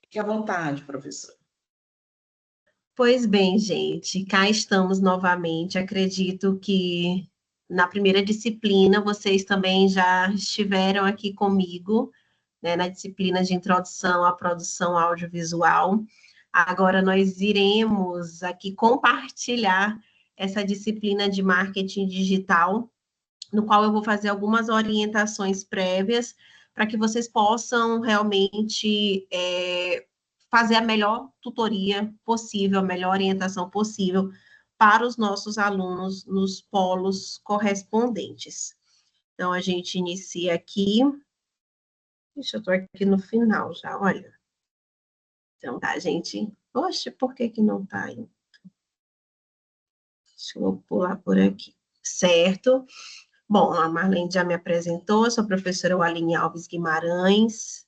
Fique à vontade, professor. Pois bem, gente, cá estamos novamente. Acredito que na primeira disciplina vocês também já estiveram aqui comigo, né, na disciplina de introdução à produção audiovisual. Agora nós iremos aqui compartilhar essa disciplina de marketing digital, no qual eu vou fazer algumas orientações prévias para que vocês possam realmente fazer a melhor tutoria possível, a melhor orientação possível para os nossos alunos nos polos correspondentes. Então, a gente inicia aqui. Deixa eu estou aqui no final já, olha. Então, tá, gente. Poxa, por que que não está aí? Deixa eu pular por aqui. Certo. Bom, a Marlene já me apresentou, sou a professora Waline Alves Guimarães,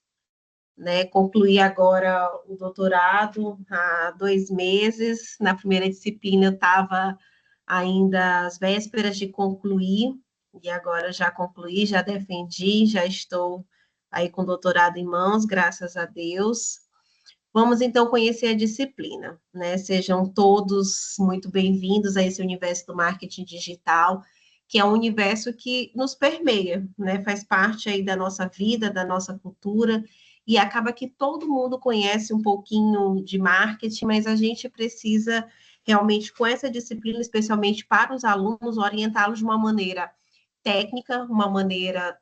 né? Concluí agora o doutorado há 2 meses. Na primeira disciplina eu estava ainda às vésperas de concluir, e agora já concluí, já defendi, já estou aí com o doutorado em mãos, graças a Deus. Vamos então conhecer a disciplina, né? Sejam todos muito bem-vindos a esse universo do marketing digital, que é um universo que nos permeia, né? Faz parte aí da nossa vida, da nossa cultura, e acaba que todo mundo conhece um pouquinho de marketing, mas a gente precisa realmente, com essa disciplina, especialmente para os alunos, orientá-los de uma maneira técnica, uma maneira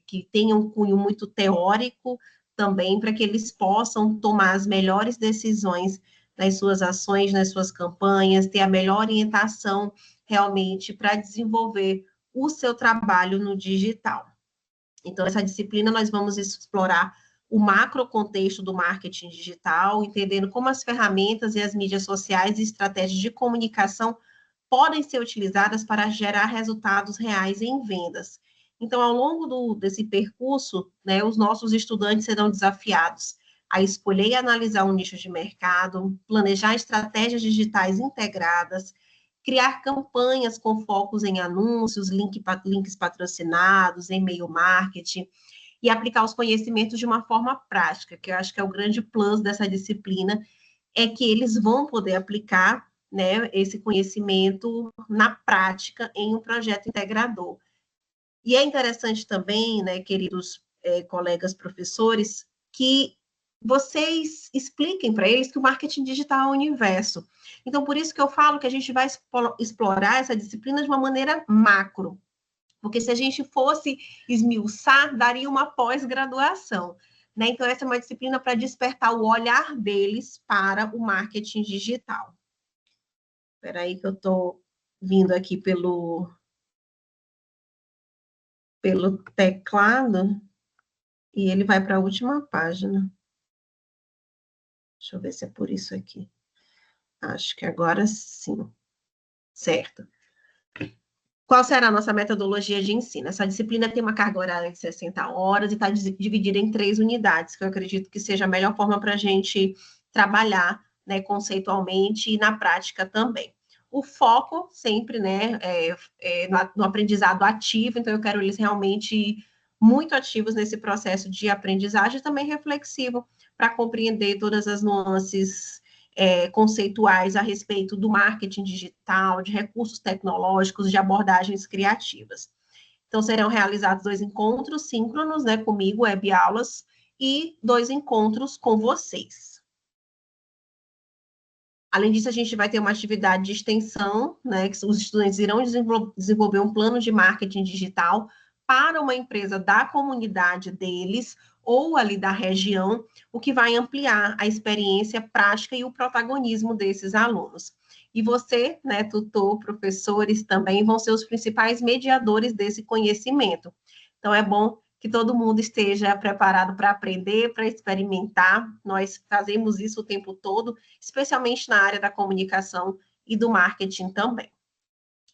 que tenha um cunho muito teórico também, para que eles possam tomar as melhores decisões nas suas ações, nas suas campanhas, ter a melhor orientação realmente para desenvolver o seu trabalho no digital. Então, essa disciplina nós vamos explorar o macro contexto do marketing digital, entendendo como as ferramentas e as mídias sociais e estratégias de comunicação podem ser utilizadas para gerar resultados reais em vendas. Então, ao longo desse percurso, né, os nossos estudantes serão desafiados a escolher e analisar um nicho de mercado, planejar estratégias digitais integradas, criar campanhas com focos em anúncios, links patrocinados, e-mail marketing, e aplicar os conhecimentos de uma forma prática, que eu acho que é o grande plus dessa disciplina, é que eles vão poder aplicar, né, esse conhecimento na prática em um projeto integrador. E é interessante também, né, queridos colegas professores, que vocês expliquem para eles que o marketing digital é um universo. Então, por isso que eu falo que a gente vai explorar essa disciplina de uma maneira macro, porque se a gente fosse esmiuçar, daria uma pós-graduação, né? Então, essa é uma disciplina para despertar o olhar deles para o marketing digital. Espera aí que eu estou vindo aqui pelo teclado e ele vai para a última página. Deixa eu ver se é por isso aqui. Acho que agora sim. Certo. Qual será a nossa metodologia de ensino? Essa disciplina tem uma carga horária de 60 horas e está dividida em 3 unidades, que eu acredito que seja a melhor forma para a gente trabalhar, né, conceitualmente e na prática também. O foco sempre, né, no aprendizado ativo, então eu quero eles realmente muito ativos nesse processo de aprendizagem e também reflexivo, para compreender todas as nuances conceituais a respeito do marketing digital, de recursos tecnológicos, de abordagens criativas. Então, serão realizados 2 encontros síncronos, né, comigo, web aulas, e 2 encontros com vocês. Além disso, a gente vai ter uma atividade de extensão, né, que os estudantes irão desenvolver um plano de marketing digital para uma empresa da comunidade deles, ou ali da região, o que vai ampliar a experiência prática e o protagonismo desses alunos. E você, né, tutor, professores, também vão ser os principais mediadores desse conhecimento. Então, é bom que todo mundo esteja preparado para aprender, para experimentar. Nós fazemos isso o tempo todo, especialmente na área da comunicação e do marketing também.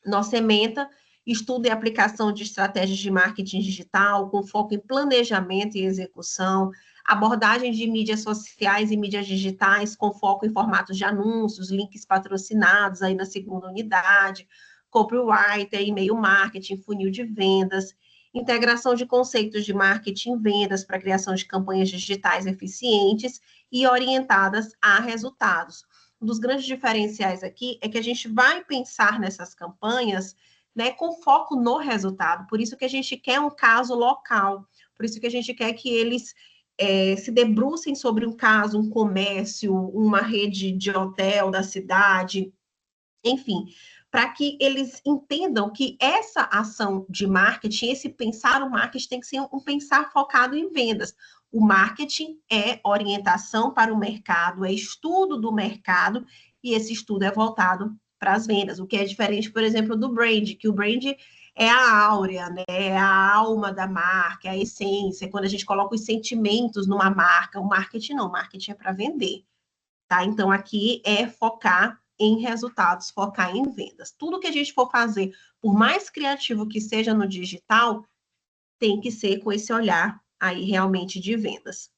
Nossa ementa estudo e aplicação de estratégias de marketing digital, com foco em planejamento e execução, abordagem de mídias sociais e mídias digitais, com foco em formatos de anúncios, links patrocinados aí na segunda unidade, copywriter, e-mail marketing, funil de vendas, integração de conceitos de marketing e vendas para a criação de campanhas digitais eficientes e orientadas a resultados. Um dos grandes diferenciais aqui é que a gente vai pensar nessas campanhas, né, com foco no resultado, por isso que a gente quer um caso local, por isso que a gente quer que eles se debrucem sobre um caso, um comércio, uma rede de hotel da cidade, enfim, para que eles entendam que essa ação de marketing, esse pensar o marketing tem que ser um pensar focado em vendas. O marketing é orientação para o mercado, é estudo do mercado, e esse estudo é voltado para as vendas, o que é diferente, por exemplo, do brand, que o brand é a áurea, né? É a alma da marca, é a essência, quando a gente coloca os sentimentos numa marca. O marketing não, o marketing é para vender, tá? Então, aqui é focar em resultados, focar em vendas. Tudo que a gente for fazer, por mais criativo que seja no digital, tem que ser com esse olhar aí realmente de vendas.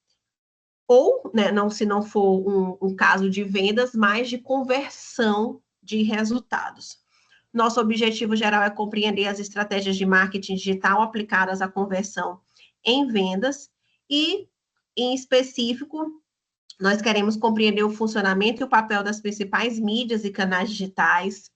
Ou, né, não, se não for um caso de vendas, mas de conversão de resultados. Nosso objetivo geral é compreender as estratégias de marketing digital aplicadas à conversão em vendas e, em específico, nós queremos compreender o funcionamento e o papel das principais mídias e canais digitais,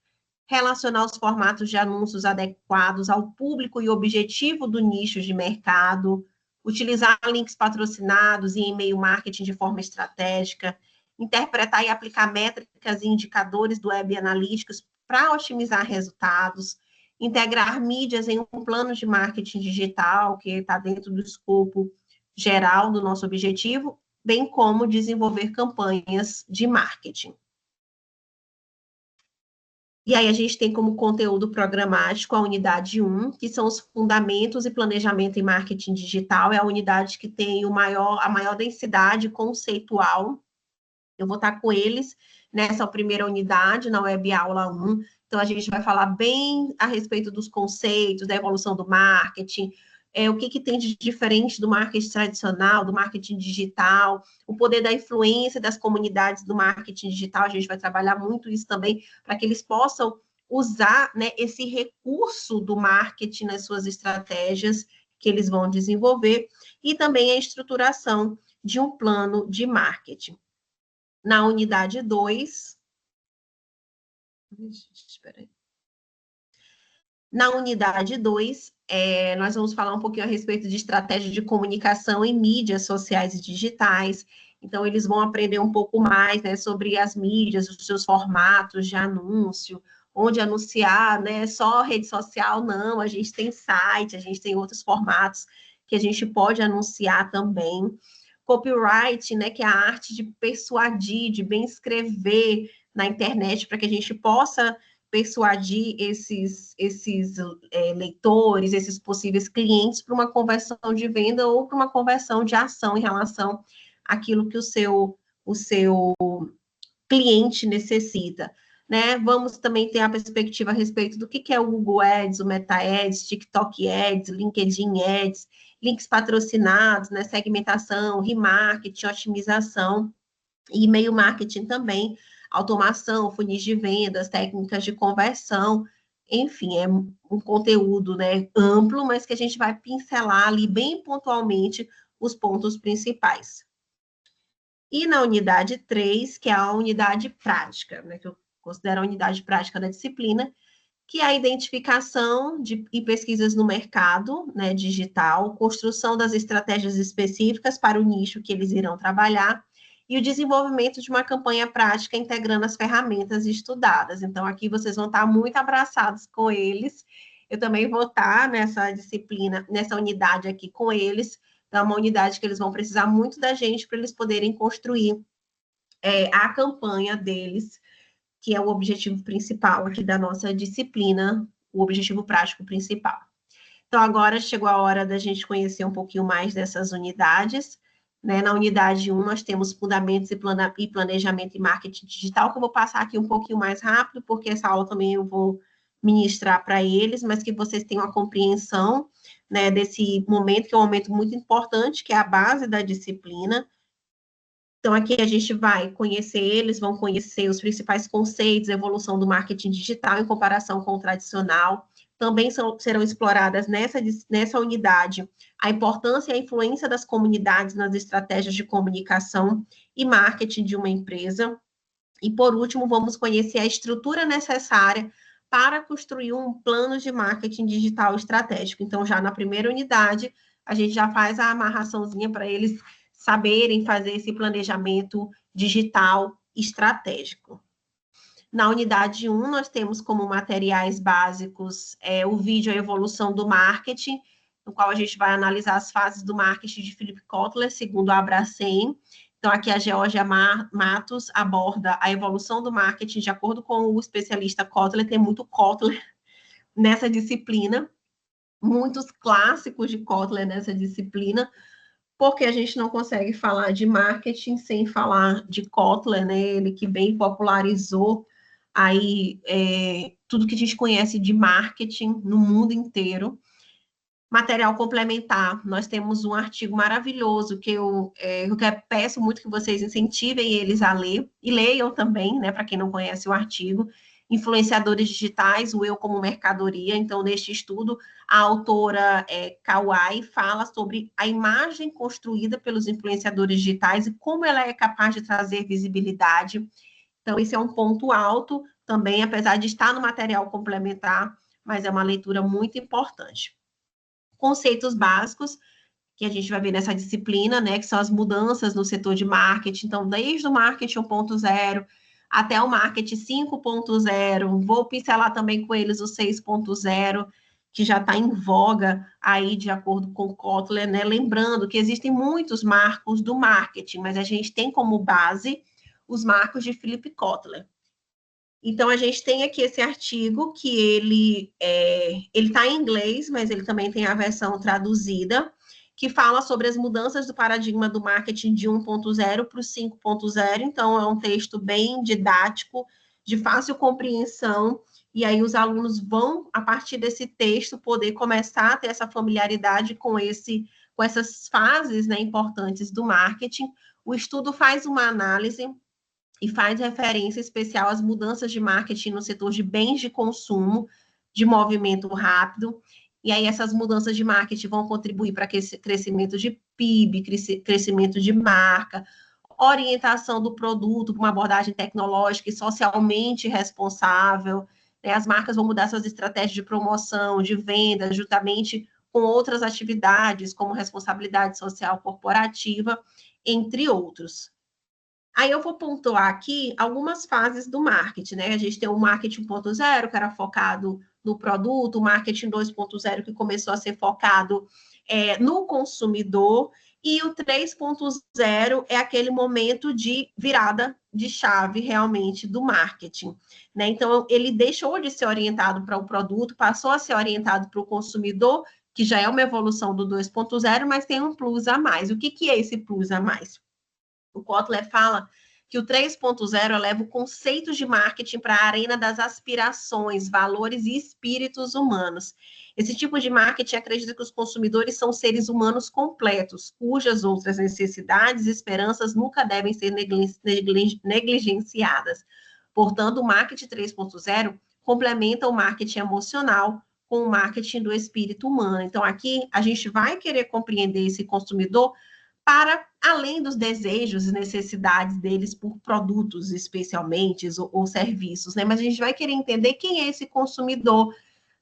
relacionar os formatos de anúncios adequados ao público e objetivo do nicho de mercado, utilizar links patrocinados e e-mail marketing de forma estratégica, interpretar e aplicar métricas e indicadores do Web Analytics para otimizar resultados, integrar mídias em um plano de marketing digital, que está dentro do escopo geral do nosso objetivo, bem como desenvolver campanhas de marketing. E aí a gente tem como conteúdo programático a unidade 1, que são os fundamentos e planejamento em marketing digital, é a unidade que tem a maior densidade conceitual. Eu vou estar com eles nessa primeira unidade, na web aula 1. Então, a gente vai falar bem a respeito dos conceitos, da evolução do marketing, o que tem de diferente do marketing tradicional, do marketing digital, o poder da influência das comunidades do marketing digital, a gente vai trabalhar muito isso também, para que eles possam usar, né, esse recurso do marketing nas suas estratégias que eles vão desenvolver, e também a estruturação de um plano de marketing. Na unidade 2, espera aí. Na unidade 2, nós vamos falar um pouquinho a respeito de estratégia de comunicação em mídias sociais e digitais. Então, eles vão aprender um pouco mais, né, sobre as mídias, os seus formatos de anúncio, onde anunciar, né, só rede social, não, a gente tem site, a gente tem outros formatos que a gente pode anunciar também. Copyright, né, que é a arte de persuadir, de bem escrever na internet, para que a gente possa persuadir esses leitores, esses possíveis clientes para uma conversão de venda ou para uma conversão de ação em relação àquilo que o seu cliente necessita. Né? Vamos também ter a perspectiva a respeito do que é o Google Ads, o Meta Ads, TikTok Ads, LinkedIn Ads, links patrocinados, né? Segmentação, remarketing, otimização, e e-mail marketing também, automação, funis de vendas, técnicas de conversão, enfim, é um conteúdo, né, amplo, mas que a gente vai pincelar ali bem pontualmente os pontos principais. E na unidade 3, que é a unidade prática, né, que eu considero a unidade prática da disciplina, que é a identificação e pesquisas no mercado, né, digital, construção das estratégias específicas para o nicho que eles irão trabalhar, e o desenvolvimento de uma campanha prática integrando as ferramentas estudadas. Então, aqui vocês vão estar muito abraçados com eles. Eu também vou estar nessa disciplina, nessa unidade aqui com eles. Então, é uma unidade que eles vão precisar muito da gente para eles poderem construir a campanha deles, que é o objetivo principal aqui da nossa disciplina, o objetivo prático principal. Então, agora chegou a hora da gente conhecer um pouquinho mais dessas unidades. Né? Na unidade 1, nós temos fundamentos e planejamento e marketing digital, que eu vou passar aqui um pouquinho mais rápido, porque essa aula também eu vou ministrar para eles, mas que vocês tenham a compreensão, né, desse momento, que é um momento muito importante, que é a base da disciplina. Então, aqui a gente vai conhecer eles, vão conhecer os principais conceitos, a evolução do marketing digital em comparação com o tradicional, também serão exploradas nessa unidade a importância e a influência das comunidades nas estratégias de comunicação e marketing de uma empresa. E, por último, vamos conhecer a estrutura necessária para construir um plano de marketing digital estratégico. Então, já na primeira unidade, a gente já faz a amarraçãozinha para eles saberem fazer esse planejamento digital estratégico. Na unidade 1, nós temos como materiais básicos o vídeo A Evolução do Marketing, no qual a gente vai analisar as fases do marketing de Philip Kotler, segundo a Abracem. Então, aqui a Georgia Matos aborda a evolução do marketing de acordo com o especialista Kotler, tem muito Kotler nessa disciplina, muitos clássicos de Kotler nessa disciplina, porque a gente não consegue falar de marketing sem falar de Kotler, né? Ele que bem popularizou aí tudo que a gente conhece de marketing no mundo inteiro. Material complementar, nós temos um artigo maravilhoso que eu peço muito que vocês incentivem eles a ler, e leiam também, né, para quem não conhece o artigo, Influenciadores Digitais, o Eu como Mercadoria. Então, neste estudo, a autora Kawai fala sobre a imagem construída pelos influenciadores digitais e como ela é capaz de trazer visibilidade. Então, esse é um ponto alto também, apesar de estar no material complementar, mas é uma leitura muito importante. Conceitos básicos, que a gente vai ver nessa disciplina, né, que são as mudanças no setor de marketing. Então, desde o marketing 1.0 até o marketing 5.0, vou pincelar também com eles o 6.0, que já está em voga aí, de acordo com Kotler, né? Lembrando que existem muitos marcos do marketing, mas a gente tem como base os marcos de Philip Kotler. Então, a gente tem aqui esse artigo que ele está em inglês, mas ele também tem a versão traduzida, que fala sobre as mudanças do paradigma do marketing de 1.0 para o 5.0. Então, é um texto bem didático, de fácil compreensão, e aí os alunos vão, a partir desse texto, poder começar a ter essa familiaridade com essas fases, né, importantes do marketing. O estudo faz uma análise e faz referência especial às mudanças de marketing no setor de bens de consumo, de movimento rápido. E aí essas mudanças de marketing vão contribuir para crescimento de PIB, crescimento de marca, orientação do produto com uma abordagem tecnológica e socialmente responsável. Né? As marcas vão mudar suas estratégias de promoção, de venda, juntamente com outras atividades, como responsabilidade social corporativa, entre outros. Aí eu vou pontuar aqui algumas fases do marketing, né? A gente tem o marketing 1.0, que era focado no produto, o marketing 2.0, que começou a ser focado no consumidor, e o 3.0 é aquele momento de virada de chave, realmente, do marketing, né? Então, ele deixou de ser orientado para o produto, passou a ser orientado para o consumidor, que já é uma evolução do 2.0, mas tem um plus a mais. O que é esse plus a mais? O Kotler fala que o 3.0 eleva o conceito de marketing para a arena das aspirações, valores e espíritos humanos. Esse tipo de marketing acredita que os consumidores são seres humanos completos, cujas outras necessidades e esperanças nunca devem ser negligenciadas. Portanto, o marketing 3.0 complementa o marketing emocional com o marketing do espírito humano. Então, aqui a gente vai querer compreender esse consumidor para além dos desejos e necessidades deles por produtos, especialmente, ou serviços, né? Mas a gente vai querer entender quem é esse consumidor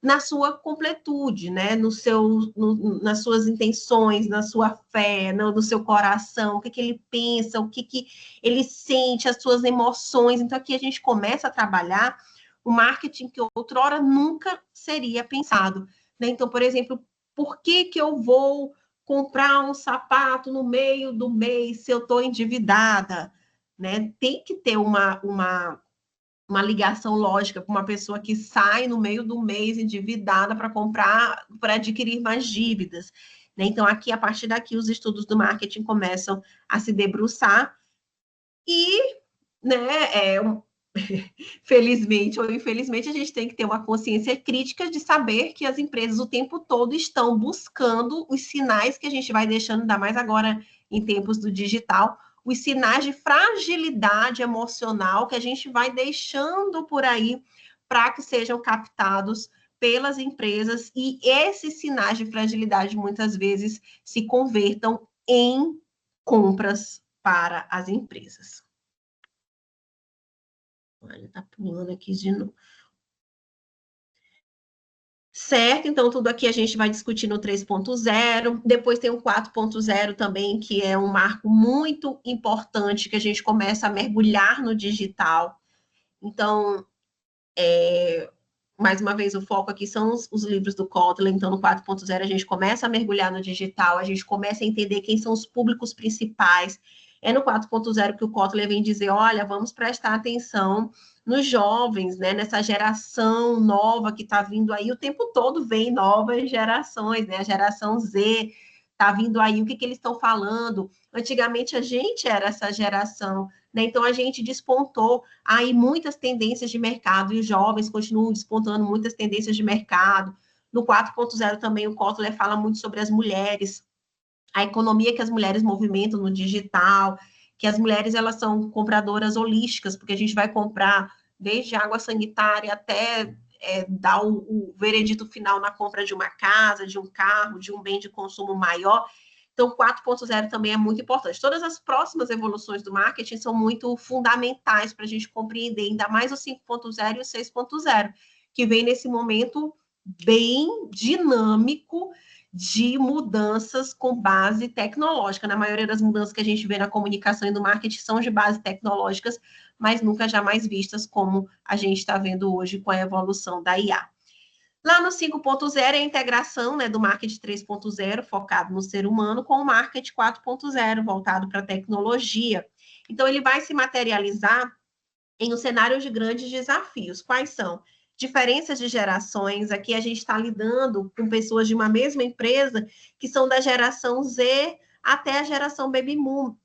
na sua completude, né? Nas suas intenções, na sua fé, no seu coração, o que ele pensa, o que ele sente, as suas emoções. Então, aqui a gente começa a trabalhar o marketing que outrora nunca seria pensado, né? Então, por exemplo, por que eu vou comprar um sapato no meio do mês se eu estou endividada, né? Tem que ter uma ligação lógica com uma pessoa que sai no meio do mês endividada para comprar, para adquirir mais dívidas, né? Então, aqui, a partir daqui, os estudos do marketing começam a se debruçar e, né, felizmente ou infelizmente, a gente tem que ter uma consciência crítica de saber que as empresas o tempo todo estão buscando os sinais que a gente vai deixando, ainda mais agora em tempos do digital, os sinais de fragilidade emocional que a gente vai deixando por aí para que sejam captados pelas empresas e esses sinais de fragilidade muitas vezes se convertam em compras para as empresas. Olha, tá pulando aqui de novo. Certo, então tudo aqui a gente vai discutir no 3.0, depois tem o 4.0 também, que é um marco muito importante, que a gente começa a mergulhar no digital. Então, mais uma vez, o foco aqui são os livros do Kotler, então no 4.0 a gente começa a mergulhar no digital, a gente começa a entender quem são os públicos principais. É no 4.0 que o Kotler vem dizer, olha, vamos prestar atenção nos jovens, né, nessa geração nova que está vindo aí, o tempo todo vem novas gerações, né, a geração Z está vindo aí, o que eles estão falando? Antigamente a gente era essa geração, né, então a gente despontou aí muitas tendências de mercado, e os jovens continuam despontando muitas tendências de mercado. No 4.0 também o Kotler fala muito sobre as mulheres, a economia que as mulheres movimentam no digital, que as mulheres elas são compradoras holísticas, porque a gente vai comprar desde água sanitária até dar o veredito final na compra de uma casa, de um carro, de um bem de consumo maior. Então, 4.0 também é muito importante. Todas as próximas evoluções do marketing são muito fundamentais para a gente compreender, ainda mais o 5.0 e o 6.0, que vem nesse momento bem dinâmico de mudanças com base tecnológica. Na maioria das mudanças que a gente vê na comunicação e no marketing são de base tecnológicas, mas nunca jamais vistas como a gente está vendo hoje com a evolução da IA. Lá no 5.0 é a integração, né, do marketing 3.0, focado no ser humano, com o marketing 4.0, voltado para a tecnologia. Então, ele vai se materializar em um cenário de grandes desafios. Quais são? Diferenças de gerações. Aqui a gente está lidando com pessoas de uma mesma empresa que são da geração Z até a geração Baby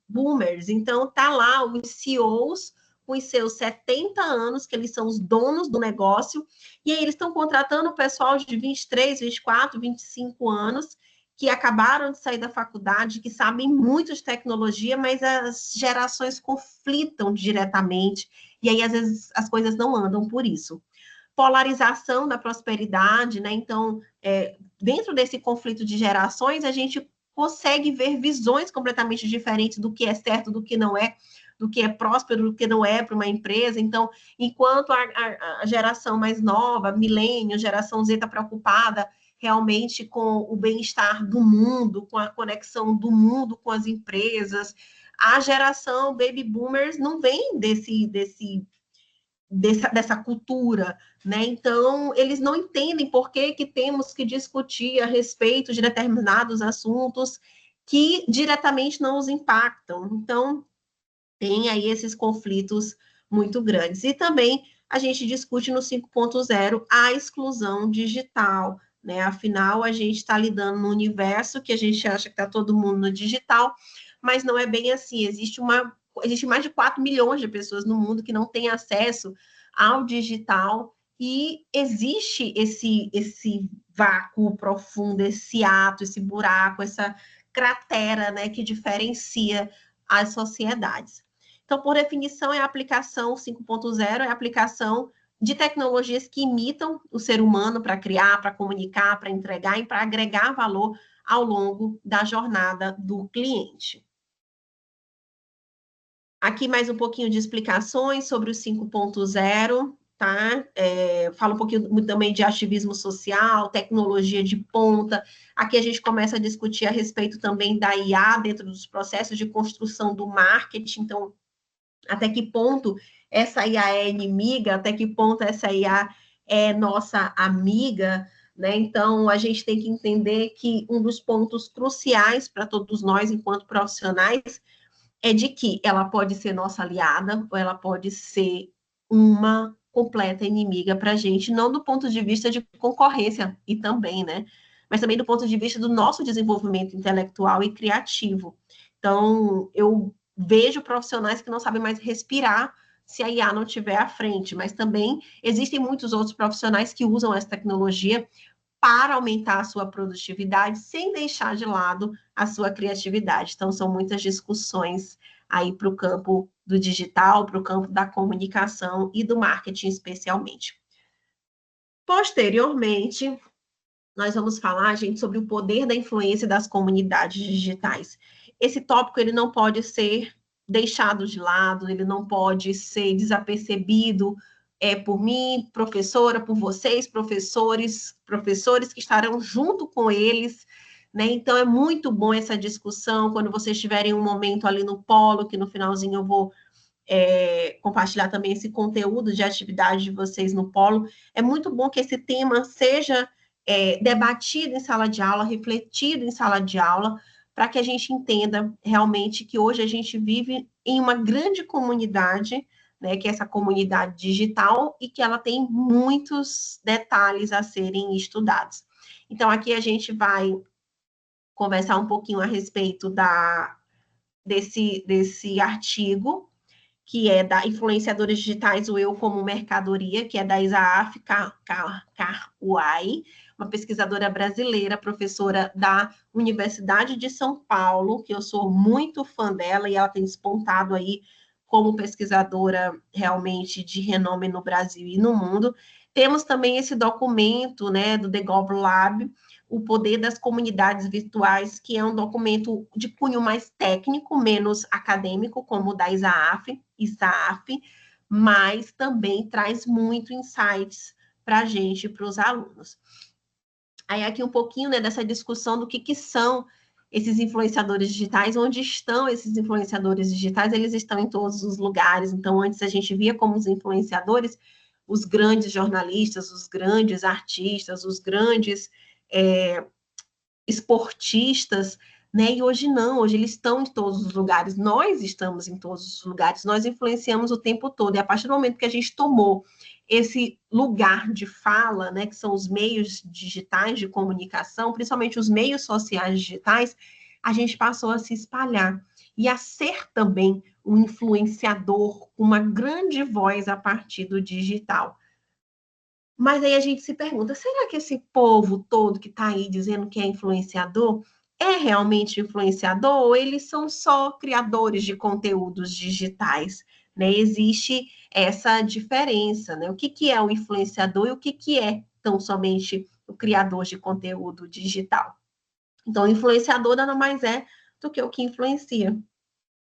Boomers. Então, tá lá os CEOs com os seus 70 anos, que eles são os donos do negócio, e aí eles estão contratando o pessoal de 23, 24, 25 anos, que acabaram de sair da faculdade, que sabem muito de tecnologia, mas as gerações conflitam diretamente, e aí às vezes as coisas não andam por isso. Polarização da prosperidade, né? Então, dentro desse conflito de gerações, a gente consegue ver visões completamente diferentes do que é certo, do que não é, do que é próspero, do que não é para uma empresa. Então, enquanto a geração mais nova, milênio, geração Z, está preocupada realmente com o bem-estar do mundo, com a conexão do mundo com as empresas, a geração baby boomers não vem dessa cultura, né? Então, eles não entendem por que temos que discutir a respeito de determinados assuntos que diretamente não os impactam. Então, tem aí esses conflitos muito grandes. E também a gente discute no 5.0 a exclusão digital, né? Afinal, a gente está lidando no universo que a gente acha que está todo mundo no digital, mas não é bem assim. Existe mais de 4 milhões de pessoas no mundo que não têm acesso ao digital e existe esse vácuo profundo, esse ato, esse buraco, essa cratera, né, que diferencia as sociedades. Então, por definição, é a aplicação 5.0, é a aplicação de tecnologias que imitam o ser humano para criar, para comunicar, para entregar e para agregar valor ao longo da jornada do cliente. Aqui mais um pouquinho de explicações sobre o 5.0, tá? Fala um pouquinho também de ativismo social, tecnologia de ponta. Aqui a gente começa a discutir a respeito também da IA dentro dos processos de construção do marketing. Então, até que ponto essa IA é inimiga, até que ponto essa IA é nossa amiga, né? Então, a gente tem que entender que um dos pontos cruciais para todos nós, enquanto profissionais, é de que ela pode ser nossa aliada ou ela pode ser uma completa inimiga para a gente, não do ponto de vista de concorrência, e também, né? Mas também do ponto de vista do nosso desenvolvimento intelectual e criativo. Então, eu vejo profissionais que não sabem mais respirar se a IA não estiver à frente, mas também existem muitos outros profissionais que usam essa tecnologia para aumentar a sua produtividade, sem deixar de lado a sua criatividade. Então, são muitas discussões aí para o campo do digital, para o campo da comunicação e do marketing, especialmente. Posteriormente, nós vamos falar, gente, sobre o poder da influência das comunidades digitais. Esse tópico ele não pode ser deixado de lado, ele não pode ser desapercebido por mim, professora, por vocês, professores que estarão junto com eles, né? Então é muito bom essa discussão quando vocês tiverem um momento ali no polo, que no finalzinho eu vou compartilhar também esse conteúdo de atividade de vocês no polo. É muito bom que esse tema seja debatido em sala de aula, refletido em sala de aula, para que a gente entenda realmente que hoje a gente vive em uma grande comunidade, né, que é essa comunidade digital, e que ela tem muitos detalhes a serem estudados. Então, aqui a gente vai conversar um pouquinho a respeito desse artigo, que é da Influenciadores Digitais, o Eu como Mercadoria, que é da Isaaf Karuai, uma pesquisadora brasileira, professora da Universidade de São Paulo, que eu sou muito fã dela, e ela tem despontado aí como pesquisadora realmente de renome no Brasil e no mundo. Temos também esse documento, né, do The Gov Lab, o Poder das Comunidades Virtuais, que é um documento de cunho mais técnico, menos acadêmico, como o da Isaaf, mas também traz muito insights para a gente, para os alunos. Aí aqui um pouquinho, né, dessa discussão do que são esses influenciadores digitais, onde estão esses influenciadores digitais, eles estão em todos os lugares. Então, antes a gente via como os influenciadores, os grandes jornalistas, os grandes artistas, os grandes esportistas, né? E hoje não, hoje eles estão em todos os lugares, nós estamos em todos os lugares, nós influenciamos o tempo todo, e a partir do momento que a gente tomou esse lugar de fala, né, que são os meios digitais de comunicação, principalmente os meios sociais digitais, a gente passou a se espalhar e a ser também um influenciador com uma grande voz a partir do digital. Mas aí a gente se pergunta, será que esse povo todo que está aí dizendo que é influenciador é realmente influenciador ou eles são só criadores de conteúdos digitais? Né? Existe essa diferença, né? O que é o influenciador e o que é tão somente o criador de conteúdo digital? Então, o influenciador nada mais é do que o que influencia. O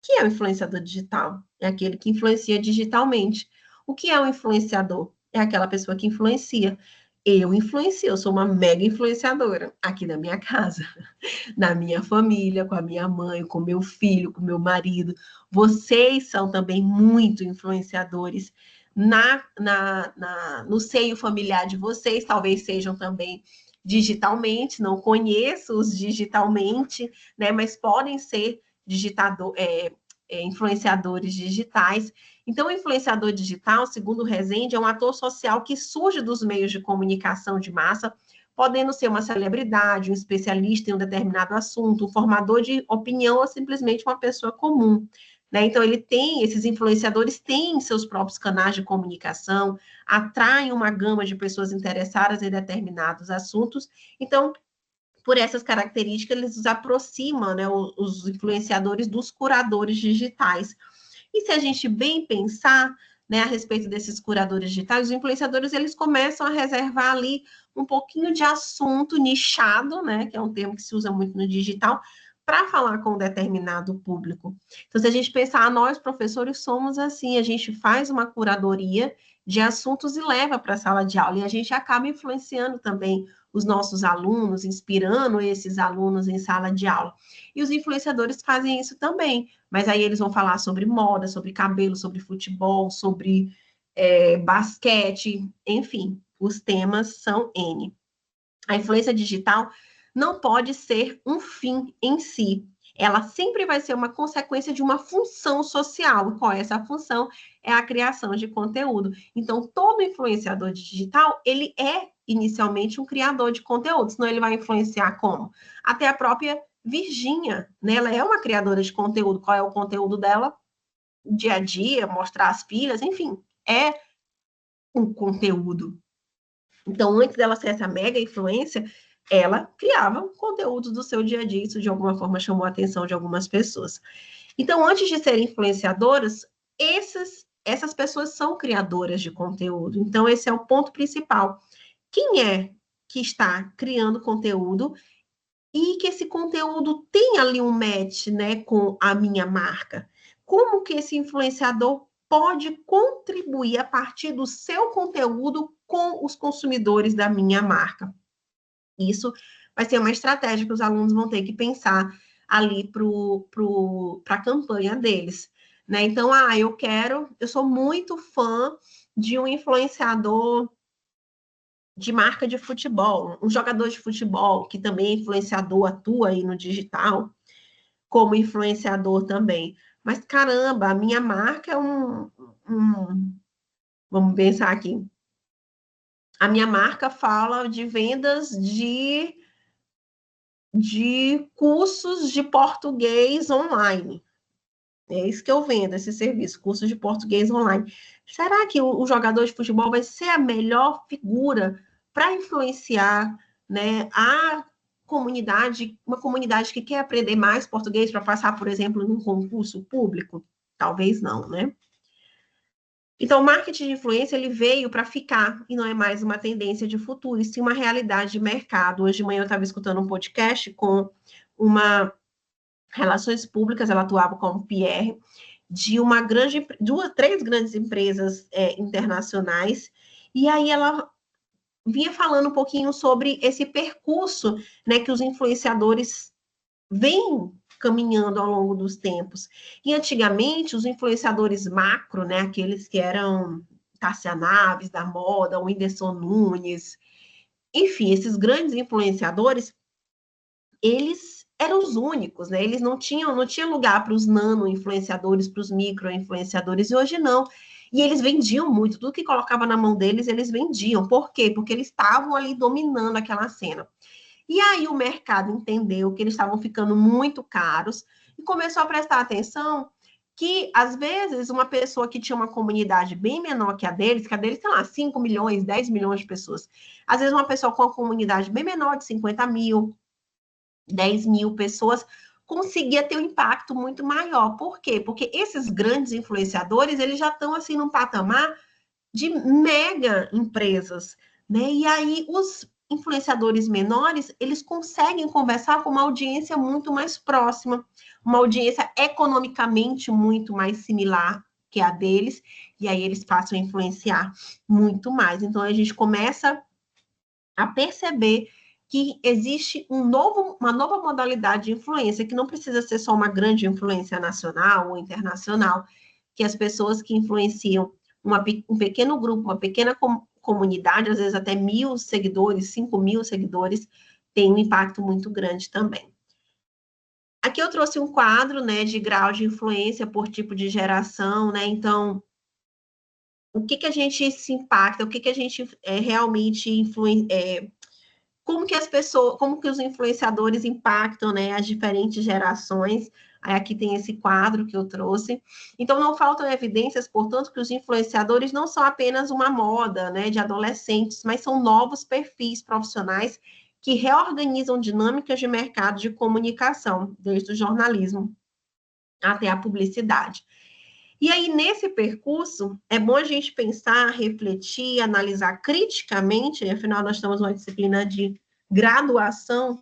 que é o influenciador digital? É aquele que influencia digitalmente. O que é o influenciador? É aquela pessoa que influencia. Eu influencio, eu sou uma mega influenciadora aqui na minha casa, na minha família, com a minha mãe, com meu filho, com meu marido. Vocês são também muito influenciadores no seio familiar de vocês, talvez sejam também digitalmente, não conheço-os digitalmente, né? Mas podem ser influenciadores digitais. Então, o influenciador digital, segundo o Rezende, é um ator social que surge dos meios de comunicação de massa, podendo ser uma celebridade, um especialista em um determinado assunto, um formador de opinião ou simplesmente uma pessoa comum. Né? Então, esses influenciadores têm seus próprios canais de comunicação, atraem uma gama de pessoas interessadas em determinados assuntos. Então, por essas características, eles os aproximam, né, os influenciadores dos curadores digitais. E se a gente bem pensar, né, a respeito desses curadores digitais, os influenciadores, eles começam a reservar ali um pouquinho de assunto nichado, né, que é um termo que se usa muito no digital, para falar com um determinado público. Então, se a gente pensar, nós, professores, somos assim, a gente faz uma curadoria de assuntos e leva para a sala de aula, e a gente acaba influenciando também os nossos alunos, inspirando esses alunos em sala de aula. E os influenciadores fazem isso também, mas aí eles vão falar sobre moda, sobre cabelo, sobre futebol, sobre basquete, enfim, os temas são N. A influência digital não pode ser um fim em si. Ela sempre vai ser uma consequência de uma função social. E qual é essa função? É a criação de conteúdo. Então, todo influenciador digital, ele é inicialmente um criador de conteúdo, senão ele vai influenciar como? Até a própria Virgínia, né? Ela é uma criadora de conteúdo. Qual é o conteúdo dela? Dia a dia, mostrar as filhas, enfim, é um conteúdo. Então, antes dela ser essa mega influência, ela criava conteúdos do seu dia a dia, isso de alguma forma chamou a atenção de algumas pessoas. Então, antes de serem influenciadoras, essas pessoas são criadoras de conteúdo. Então, esse é o ponto principal. quem é que está criando conteúdo e que esse conteúdo tem ali um match, né, com a minha marca. Como que esse influenciador pode contribuir a partir do seu conteúdo com os consumidores da minha marca? Isso vai ser uma estratégia que os alunos vão ter que pensar ali para a campanha deles. Né? Então, eu sou muito fã de um influenciador de marca de futebol, um jogador de futebol que também é influenciador, atua aí no digital, como influenciador também. Mas, caramba, a minha marca é vamos pensar aqui. A minha marca fala de vendas de cursos de português online. É isso que eu vendo, esse serviço, cursos de português online. Será que o jogador de futebol vai ser a melhor figura para influenciar, né, a comunidade, uma comunidade que quer aprender mais português para passar, por exemplo, num concurso público? Talvez não, né? Então, o marketing de influência, ele veio para ficar, e não é mais uma tendência de futuro, e sim uma realidade de mercado. Hoje de manhã eu estava escutando um podcast com uma relações públicas, ela atuava como PR, de três grandes empresas internacionais, e aí ela vinha falando um pouquinho sobre esse percurso, né, que os influenciadores vêm caminhando ao longo dos tempos. E antigamente, os influenciadores macro, né, aqueles que eram Tássia Naves, da moda, o Whindersson Nunes, enfim, esses grandes influenciadores, eles eram os únicos, né? Eles não tinha lugar para os nano-influenciadores, para os micro-influenciadores, e hoje não. E eles vendiam muito, tudo que colocava na mão deles, eles vendiam. Por quê? Porque eles estavam ali dominando aquela cena. E aí o mercado entendeu que eles estavam ficando muito caros e começou a prestar atenção que, às vezes, uma pessoa que tinha uma comunidade bem menor que a deles, sei lá, 5 milhões, 10 milhões de pessoas, às vezes uma pessoa com uma comunidade bem menor, de 50 mil, 10 mil pessoas, conseguia ter um impacto muito maior. Por quê? Porque esses grandes influenciadores, eles já estão, assim, num patamar de mega empresas, né? E aí, os influenciadores menores, eles conseguem conversar com uma audiência muito mais próxima, uma audiência economicamente muito mais similar que a deles, e aí eles passam a influenciar muito mais. Então, a gente começa a perceber que existe uma nova modalidade de influência, que não precisa ser só uma grande influência nacional ou internacional, que as pessoas que influenciam um pequeno grupo, uma pequena comunidade, às vezes até 1.000 seguidores, 5.000 seguidores, tem um impacto muito grande também. Aqui eu trouxe um quadro, né, de grau de influência por tipo de geração, né, então, o que a gente se impacta, o que a gente realmente influencia, como que os influenciadores impactam, né, as diferentes gerações. Aí aqui tem esse quadro que eu trouxe. Então, não faltam evidências, portanto, que os influenciadores não são apenas uma moda, né, de adolescentes, mas são novos perfis profissionais que reorganizam dinâmicas de mercado de comunicação, desde o jornalismo até a publicidade. E aí, nesse percurso, é bom a gente pensar, refletir, analisar criticamente, afinal, nós estamos numa disciplina de graduação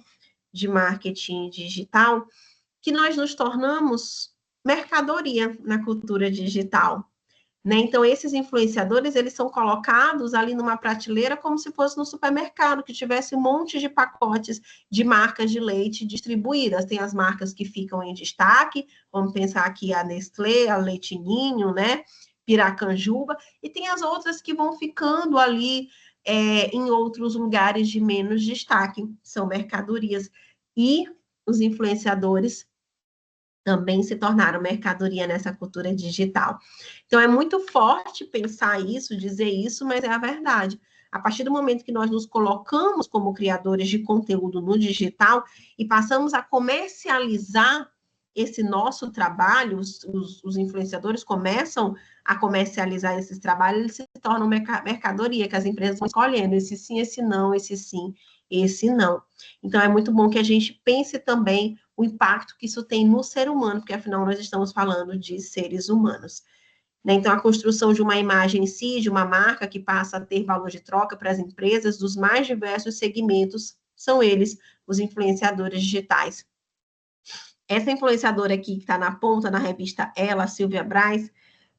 de marketing digital, que nós nos tornamos mercadoria na cultura digital. Né? Então, esses influenciadores, eles são colocados ali numa prateleira como se fosse no supermercado, que tivesse um monte de pacotes de marcas de leite distribuídas. Tem as marcas que ficam em destaque, vamos pensar aqui a Nestlé, a Leite Ninho, né? Piracanjuba, e tem as outras que vão ficando ali em outros lugares de menos destaque, são mercadorias. E os influenciadores também se tornaram mercadoria nessa cultura digital. Então, é muito forte pensar isso, dizer isso, mas é a verdade. A partir do momento que nós nos colocamos como criadores de conteúdo no digital e passamos a comercializar esse nosso trabalho, os influenciadores começam a comercializar esses trabalhos, eles se tornam mercadoria, que as empresas vão escolhendo, esse sim, esse não, esse sim, esse não. Então, é muito bom que a gente pense também o impacto que isso tem no ser humano, porque afinal nós estamos falando de seres humanos. né? Então, a construção de uma imagem em si, de uma marca que passa a ter valor de troca para as empresas dos mais diversos segmentos, são eles, os influenciadores digitais. Essa influenciadora aqui, que está na ponta, na revista Ela, Silvia Braz,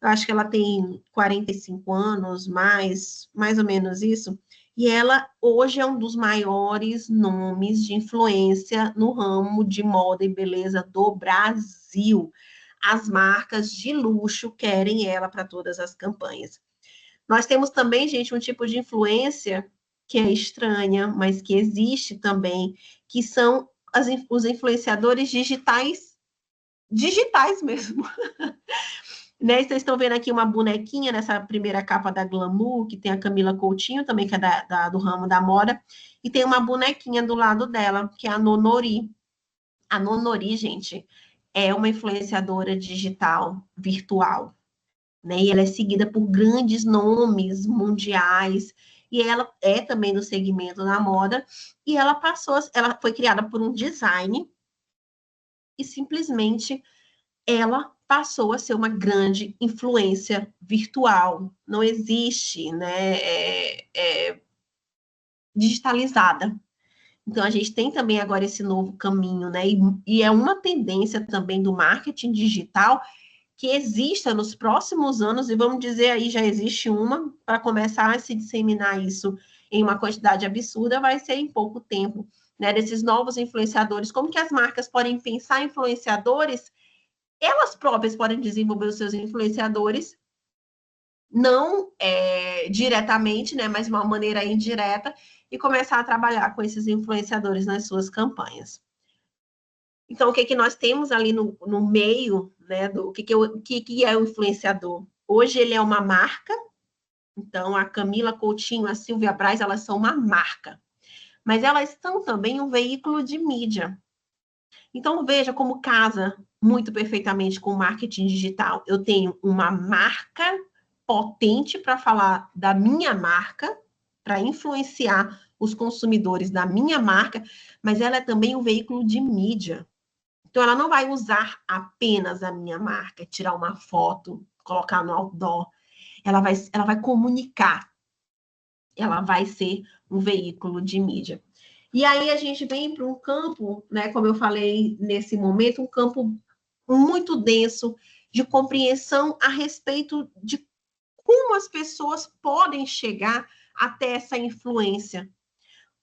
eu acho que ela tem 45 anos, mais ou menos isso, e ela hoje é um dos maiores nomes de influência no ramo de moda e beleza do Brasil. As marcas de luxo querem ela para todas as campanhas. Nós temos também, gente, um tipo de influência que é estranha, mas que existe também, que são os influenciadores digitais mesmo. Né? Vocês estão vendo aqui uma bonequinha nessa primeira capa da Glamour, que tem a Camila Coutinho, também que é do ramo da moda, e tem uma bonequinha do lado dela, que é a Nonori. A Nonori, gente, é uma influenciadora digital virtual, né? E ela é seguida por grandes nomes mundiais, e ela é também do segmento da moda, e ela foi criada por um design, e simplesmente ela passou a ser uma grande influência virtual. Não existe, né, digitalizada. Então, a gente tem também agora esse novo caminho, né, e é uma tendência também do marketing digital que exista nos próximos anos, e vamos dizer aí, já existe uma, para começar a se disseminar isso em uma quantidade absurda, vai ser em pouco tempo, né, desses novos influenciadores. Como que as marcas podem pensar influenciadores? Elas próprias podem desenvolver os seus influenciadores, não diretamente, né, mas de uma maneira indireta, e começar a trabalhar com esses influenciadores nas suas campanhas. Então, o que, que nós temos ali no meio, né, do que é o influenciador? Hoje ele é uma marca, então a Camila Coutinho, a Silvia Braz, elas são uma marca, mas elas são também um veículo de mídia. Então, veja como casa muito perfeitamente com o marketing digital. Eu tenho uma marca potente para falar da minha marca, para influenciar os consumidores da minha marca, mas ela é também um veículo de mídia. Então, ela não vai usar apenas a minha marca, tirar uma foto, colocar no outdoor. Ela vai comunicar. Ela vai ser um veículo de mídia. E aí a gente vem para um campo, né, como eu falei nesse momento, um campo muito denso de compreensão a respeito de como as pessoas podem chegar até essa influência.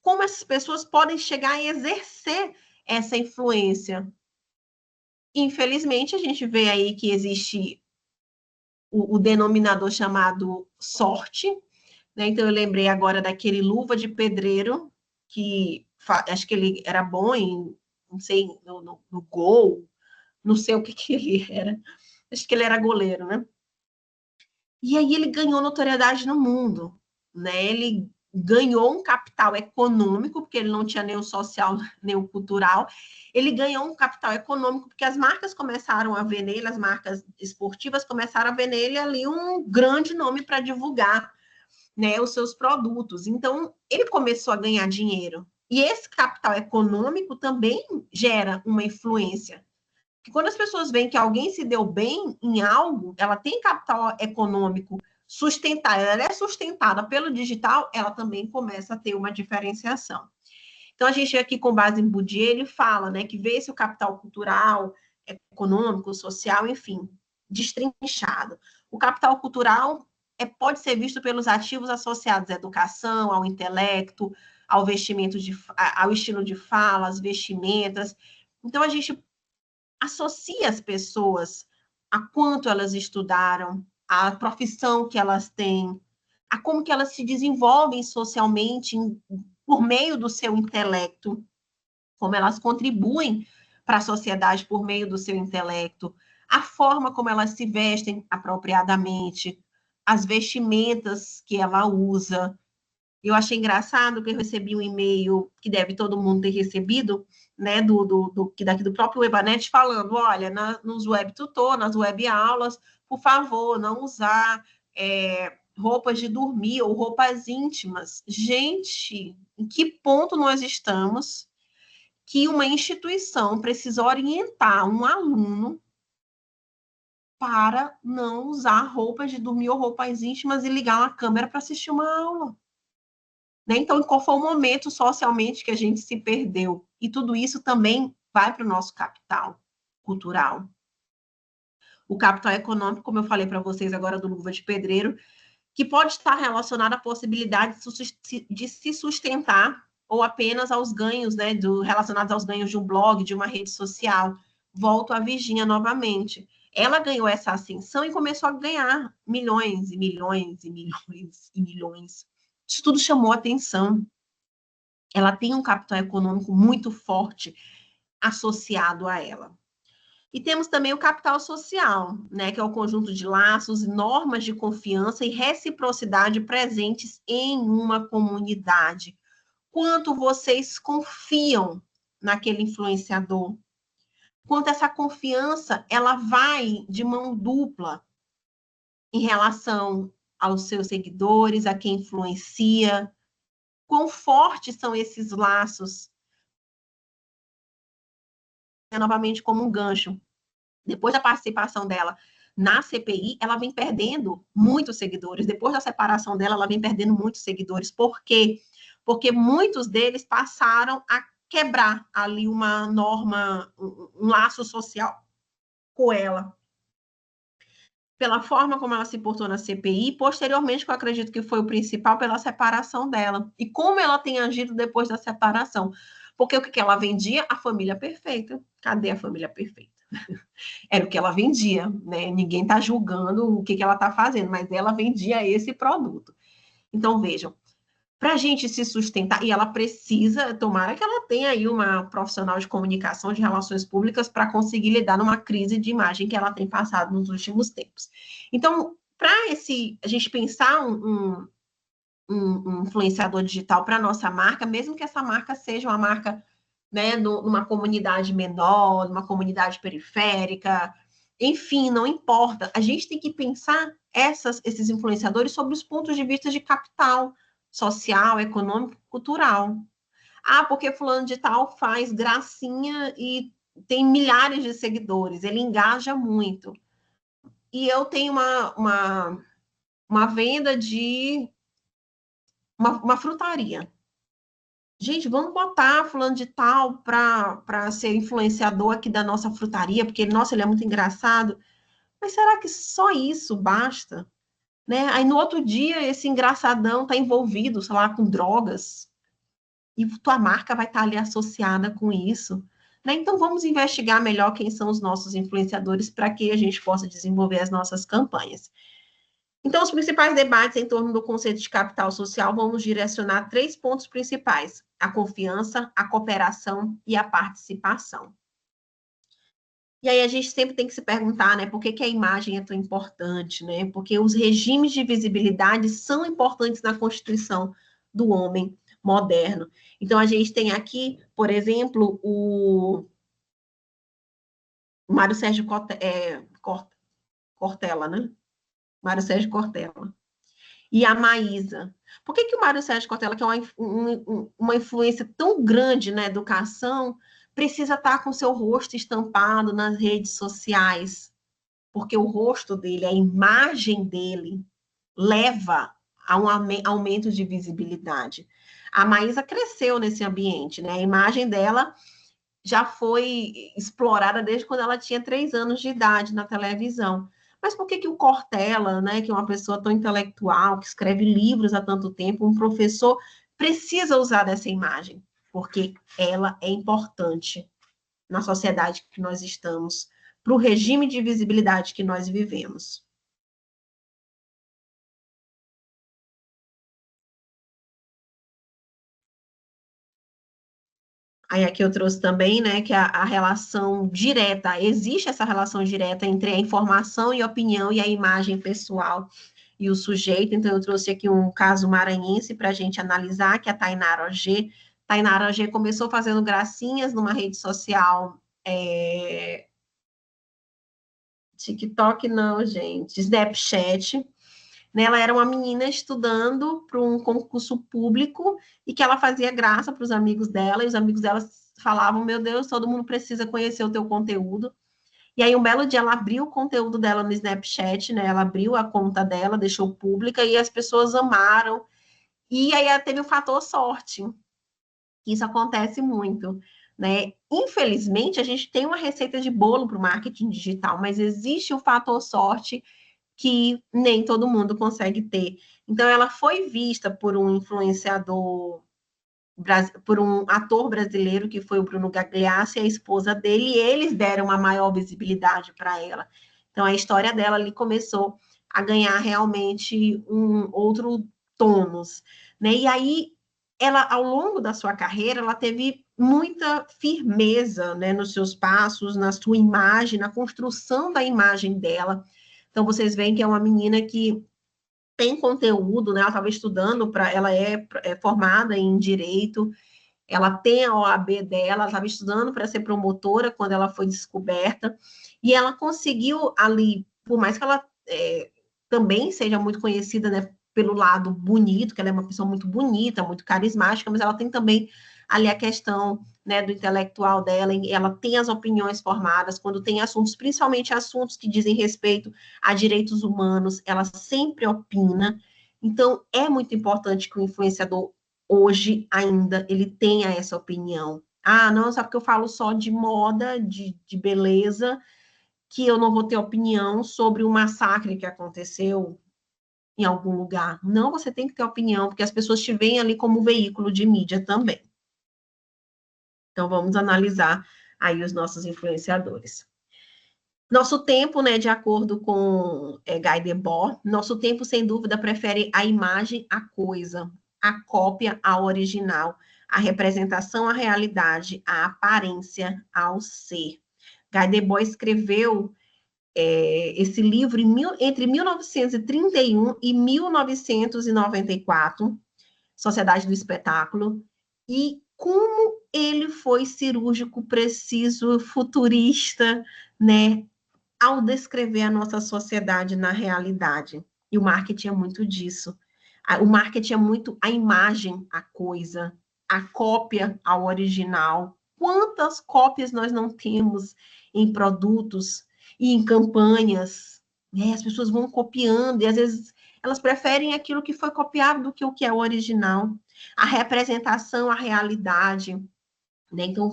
Como essas pessoas podem chegar a exercer essa influência. Infelizmente, a gente vê aí que existe o denominador chamado sorte, né? Então, eu lembrei agora daquele Luva de Pedreiro, que acho que ele era bom em, não sei, no gol, não sei o que, que ele era. Acho que ele era goleiro, né? E aí ele ganhou notoriedade no mundo, né? Ele ganhou um capital econômico, porque ele não tinha nem o social, nem o cultural. Ele ganhou um capital econômico, porque as marcas começaram a ver nele, as marcas esportivas começaram a ver nele ali um grande nome para divulgar, né, os seus produtos. Então, ele começou a ganhar dinheiro. E esse capital econômico também gera uma influência. Porque quando as pessoas veem que alguém se deu bem em algo, ela tem capital econômico sustentável, ela é sustentada pelo digital, ela também começa a ter uma diferenciação. Então, a gente aqui, com base em Bourdieu, ele fala, né, que vê se o capital cultural, econômico, social, enfim, destrinchado. O capital cultural pode ser visto pelos ativos associados à educação, ao intelecto, ao vestimento ao estilo de fala, às vestimentas. Então, a gente associa as pessoas a quanto elas estudaram, a profissão que elas têm, a como que elas se desenvolvem socialmente por meio do seu intelecto, como elas contribuem para a sociedade por meio do seu intelecto, a forma como elas se vestem apropriadamente, as vestimentas que ela usa. Eu achei engraçado que eu recebi um e-mail que deve todo mundo ter recebido, né, daqui do próprio Webanet, falando, olha, nos web tutor, nas web aulas, por favor, não usar roupas de dormir ou roupas íntimas. Gente, em que ponto nós estamos que uma instituição precisa orientar um aluno para não usar roupas de dormir ou roupas íntimas e ligar uma câmera para assistir uma aula. Né? Então, qual foi o momento socialmente que a gente se perdeu? E tudo isso também vai para o nosso capital cultural. O capital econômico, como eu falei para vocês agora do Luva de Pedreiro, que pode estar relacionado à possibilidade de se sustentar ou apenas aos ganhos, né, relacionados aos ganhos de um blog, de uma rede social. Volto à Virgínia novamente. Ela ganhou essa ascensão e começou a ganhar milhões e milhões e milhões e milhões. Isso tudo chamou atenção. Ela tem um capital econômico muito forte associado a ela. E temos também o capital social, né, que é o conjunto de laços, normas de confiança e reciprocidade presentes em uma comunidade. Quanto vocês confiam naquele influenciador? Quanto essa confiança, ela vai de mão dupla em relação aos seus seguidores, a quem influencia, quão fortes são esses laços, novamente como um gancho. Depois da participação dela na CPI, ela vem perdendo muitos seguidores. Depois da separação dela, ela vem perdendo muitos seguidores. Por quê? Porque muitos deles passaram a quebrar ali uma norma, um laço social com ela. Pela forma como ela se portou na CPI, posteriormente, que eu acredito que foi o principal, pela separação dela. E como ela tem agido depois da separação. Porque o que ela vendia? A família perfeita. Cadê a família perfeita? Era o que ela vendia, né? Ninguém está julgando o que ela está fazendo, mas ela vendia esse produto. Então, vejam, para a gente se sustentar, e ela precisa, tomara que ela tenha aí uma profissional de comunicação, de relações públicas, para conseguir lidar numa crise de imagem que ela tem passado nos últimos tempos. Então, para a gente pensar um influenciador digital para a nossa marca, mesmo que essa marca seja uma marca, né, numa comunidade menor, numa comunidade periférica, enfim, não importa. A gente tem que pensar esses influenciadores sobre os pontos de vista de capital social, econômico, cultural. Ah, porque fulano de tal faz gracinha e tem milhares de seguidores, ele engaja muito. E eu tenho uma venda de uma frutaria. Gente, vamos botar fulano de tal para ser influenciador aqui da nossa frutaria, porque, nossa, ele é muito engraçado. Mas será que só isso basta? Né? Aí no outro dia, esse engraçadão está envolvido, sei lá, com drogas, e tua marca vai estar ali associada com isso. Né? Então, vamos investigar melhor quem são os nossos influenciadores para que a gente possa desenvolver as nossas campanhas. Então, os principais debates em torno do conceito de capital social vão nos direcionar a 3 pontos principais: a confiança, a cooperação e a participação. E aí a gente sempre tem que se perguntar, né, por que a imagem é tão importante, né? Porque os regimes de visibilidade são importantes na constituição do homem moderno. Então, a gente tem aqui, por exemplo, o Mário Sérgio Cortella, né? Mário Sérgio Cortella. E a Maísa. Por que o Mário Sérgio Cortella, que é uma influência tão grande na educação, precisa estar com seu rosto estampado nas redes sociais? Porque o rosto dele, a imagem dele, leva a um aumento de visibilidade. A Maísa cresceu nesse ambiente, né? A imagem dela já foi explorada desde quando ela tinha 3 anos de idade na televisão. Mas por que o Cortella, né, que é uma pessoa tão intelectual, que escreve livros há tanto tempo, um professor, precisa usar dessa imagem? Porque ela é importante na sociedade que nós estamos, para o regime de visibilidade que nós vivemos. Aí aqui eu trouxe também, né, que a relação direta, existe essa relação direta entre a informação e a opinião e a imagem pessoal e o sujeito. Então, eu trouxe aqui um caso maranhense para a gente analisar, que é a Tainara OG. Tainara OG começou fazendo gracinhas numa rede social, TikTok não, gente, Snapchat. Né, ela era uma menina estudando para um concurso público e que ela fazia graça para os amigos dela, e os amigos dela falavam, meu Deus, todo mundo precisa conhecer o teu conteúdo. E aí, um belo dia, ela abriu o conteúdo dela no Snapchat, né? Ela abriu a conta dela, deixou pública, e as pessoas amaram. E aí, ela teve o fator sorte. Isso acontece muito, né? Infelizmente, a gente tem uma receita de bolo para o marketing digital, mas existe o fator sorte que nem todo mundo consegue ter. Então, ela foi vista por um influenciador, por um ator brasileiro, que foi o Bruno Gagliasso, e a esposa dele, e eles deram uma maior visibilidade para ela. Então, a história dela ali começou a ganhar realmente um outro tônus, né? E aí, ela, ao longo da sua carreira, ela teve muita firmeza, né, nos seus passos, na sua imagem, na construção da imagem dela. Então, vocês veem que é uma menina que tem conteúdo, né? Ela estava estudando para, ela é formada em direito, ela tem a OAB dela, ela estava estudando para ser promotora quando ela foi descoberta, e ela conseguiu ali, por mais que ela também seja muito conhecida, né, pelo lado bonito, que ela é uma pessoa muito bonita, muito carismática, mas ela tem também ali a questão, né, do intelectual dela, ela tem as opiniões formadas, quando tem assuntos, principalmente assuntos que dizem respeito a direitos humanos, ela sempre opina. Então, é muito importante que o influenciador hoje ainda ele tenha essa opinião. Ah, não, só porque eu falo só de moda, de beleza, que eu não vou ter opinião sobre o massacre que aconteceu em algum lugar. Não, você tem que ter opinião, porque as pessoas te veem ali como veículo de mídia também. Então, vamos analisar aí os nossos influenciadores. Nosso tempo, né, de acordo com Guy Debord, nosso tempo, sem dúvida, prefere a imagem à coisa, a cópia ao original, a representação à realidade, a aparência ao ser. Guy Debord escreveu esse livro entre 1931 e 1994, Sociedade do Espetáculo, e como ele foi cirúrgico, preciso, futurista, né, ao descrever a nossa sociedade na realidade. E o marketing é muito disso. O marketing é muito a imagem, a coisa, a cópia ao original. Quantas cópias nós não temos em produtos e em campanhas? Né? As pessoas vão copiando e às vezes elas preferem aquilo que foi copiado do que o que é o original. A representação, a realidade. Né? Então,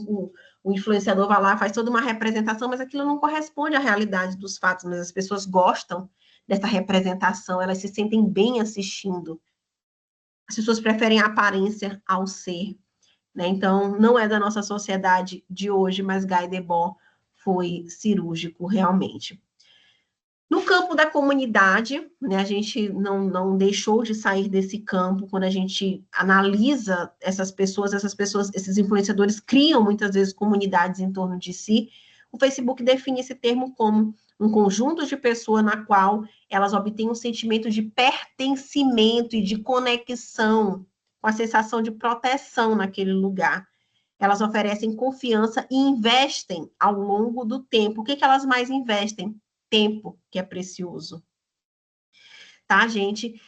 o influenciador vai lá, faz toda uma representação, mas aquilo não corresponde à realidade dos fatos, mas as pessoas gostam dessa representação, elas se sentem bem assistindo. As pessoas preferem a aparência ao ser. Né? Então, não é da nossa sociedade de hoje, mas Guy Debord foi cirúrgico realmente. No campo da comunidade, né, a gente não deixou de sair desse campo quando a gente analisa essas pessoas, esses influenciadores criam muitas vezes comunidades em torno de si. O Facebook define esse termo como um conjunto de pessoas na qual elas obtêm um sentimento de pertencimento e de conexão, com a sensação de proteção naquele lugar. Elas oferecem confiança e investem ao longo do tempo. O que elas mais investem? Tempo, que é precioso. Tá, gente?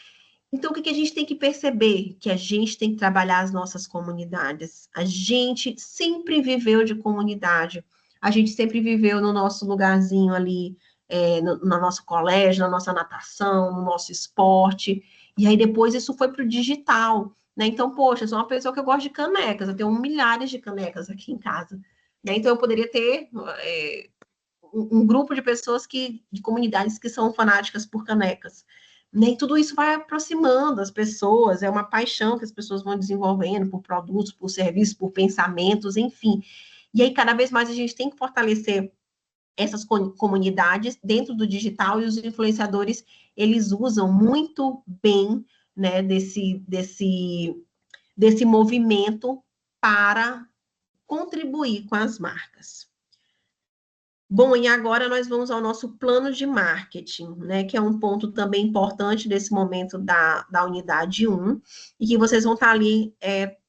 Então, o que a gente tem que perceber? Que a gente tem que trabalhar as nossas comunidades. A gente sempre viveu de comunidade. A gente sempre viveu no nosso lugarzinho ali, no nosso colégio, na nossa natação, no nosso esporte. E aí, depois, isso foi para o digital. Né? Então, poxa, eu sou uma pessoa que eu gosto de canecas. Eu tenho milhares de canecas aqui em casa. Né? Então, eu poderia ter um grupo de pessoas de comunidades que são fanáticas por canecas. Né? E tudo isso vai aproximando as pessoas, é uma paixão que as pessoas vão desenvolvendo por produtos, por serviços, por pensamentos, enfim. E aí, cada vez mais, a gente tem que fortalecer essas comunidades dentro do digital, e os influenciadores, eles usam muito bem, né, desse movimento para contribuir com as marcas. Bom, e agora nós vamos ao nosso plano de marketing, né, que é um ponto também importante desse momento da unidade 1, e que vocês vão estar ali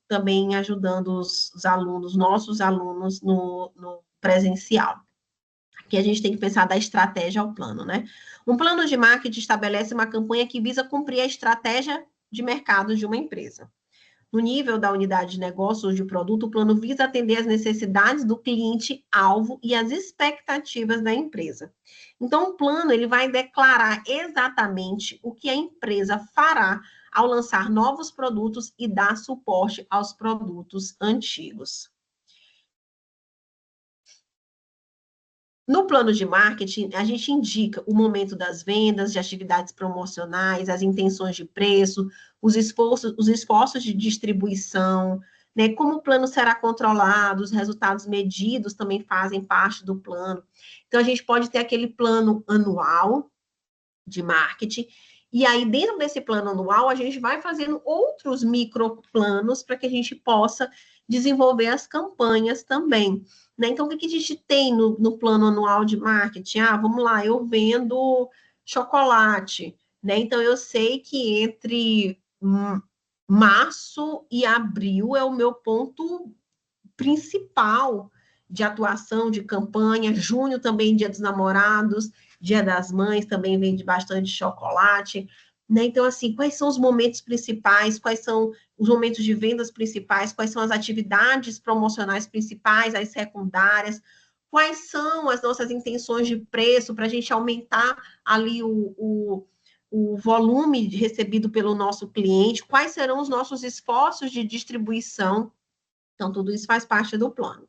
também ajudando os alunos, nossos alunos, no presencial. Aqui a gente tem que pensar da estratégia ao plano, né? Um plano de marketing estabelece uma campanha que visa cumprir a estratégia de mercado de uma empresa. No nível da unidade de negócio ou de produto, o plano visa atender às necessidades do cliente-alvo e às expectativas da empresa. Então, o plano ele vai declarar exatamente o que a empresa fará ao lançar novos produtos e dar suporte aos produtos antigos. No plano de marketing, a gente indica o momento das vendas, de atividades promocionais, as intenções de preço, os esforços de distribuição, né? Como o plano será controlado, os resultados medidos também fazem parte do plano. Então, a gente pode ter aquele plano anual de marketing, e aí, dentro desse plano anual, a gente vai fazendo outros microplanos para que a gente possa desenvolver as campanhas também. Né? Então, o que a gente tem no plano anual de marketing? Ah, vamos lá, eu vendo chocolate, né? Então, eu sei que entre março e abril é o meu ponto principal de atuação, de campanha. Junho também, Dia dos Namorados, Dia das Mães, também vende bastante chocolate. Né? Então, assim, quais são os momentos principais, quais são os momentos de vendas principais, quais são as atividades promocionais principais, as secundárias, quais são as nossas intenções de preço para a gente aumentar ali o volume recebido pelo nosso cliente, quais serão os nossos esforços de distribuição. Então, tudo isso faz parte do plano.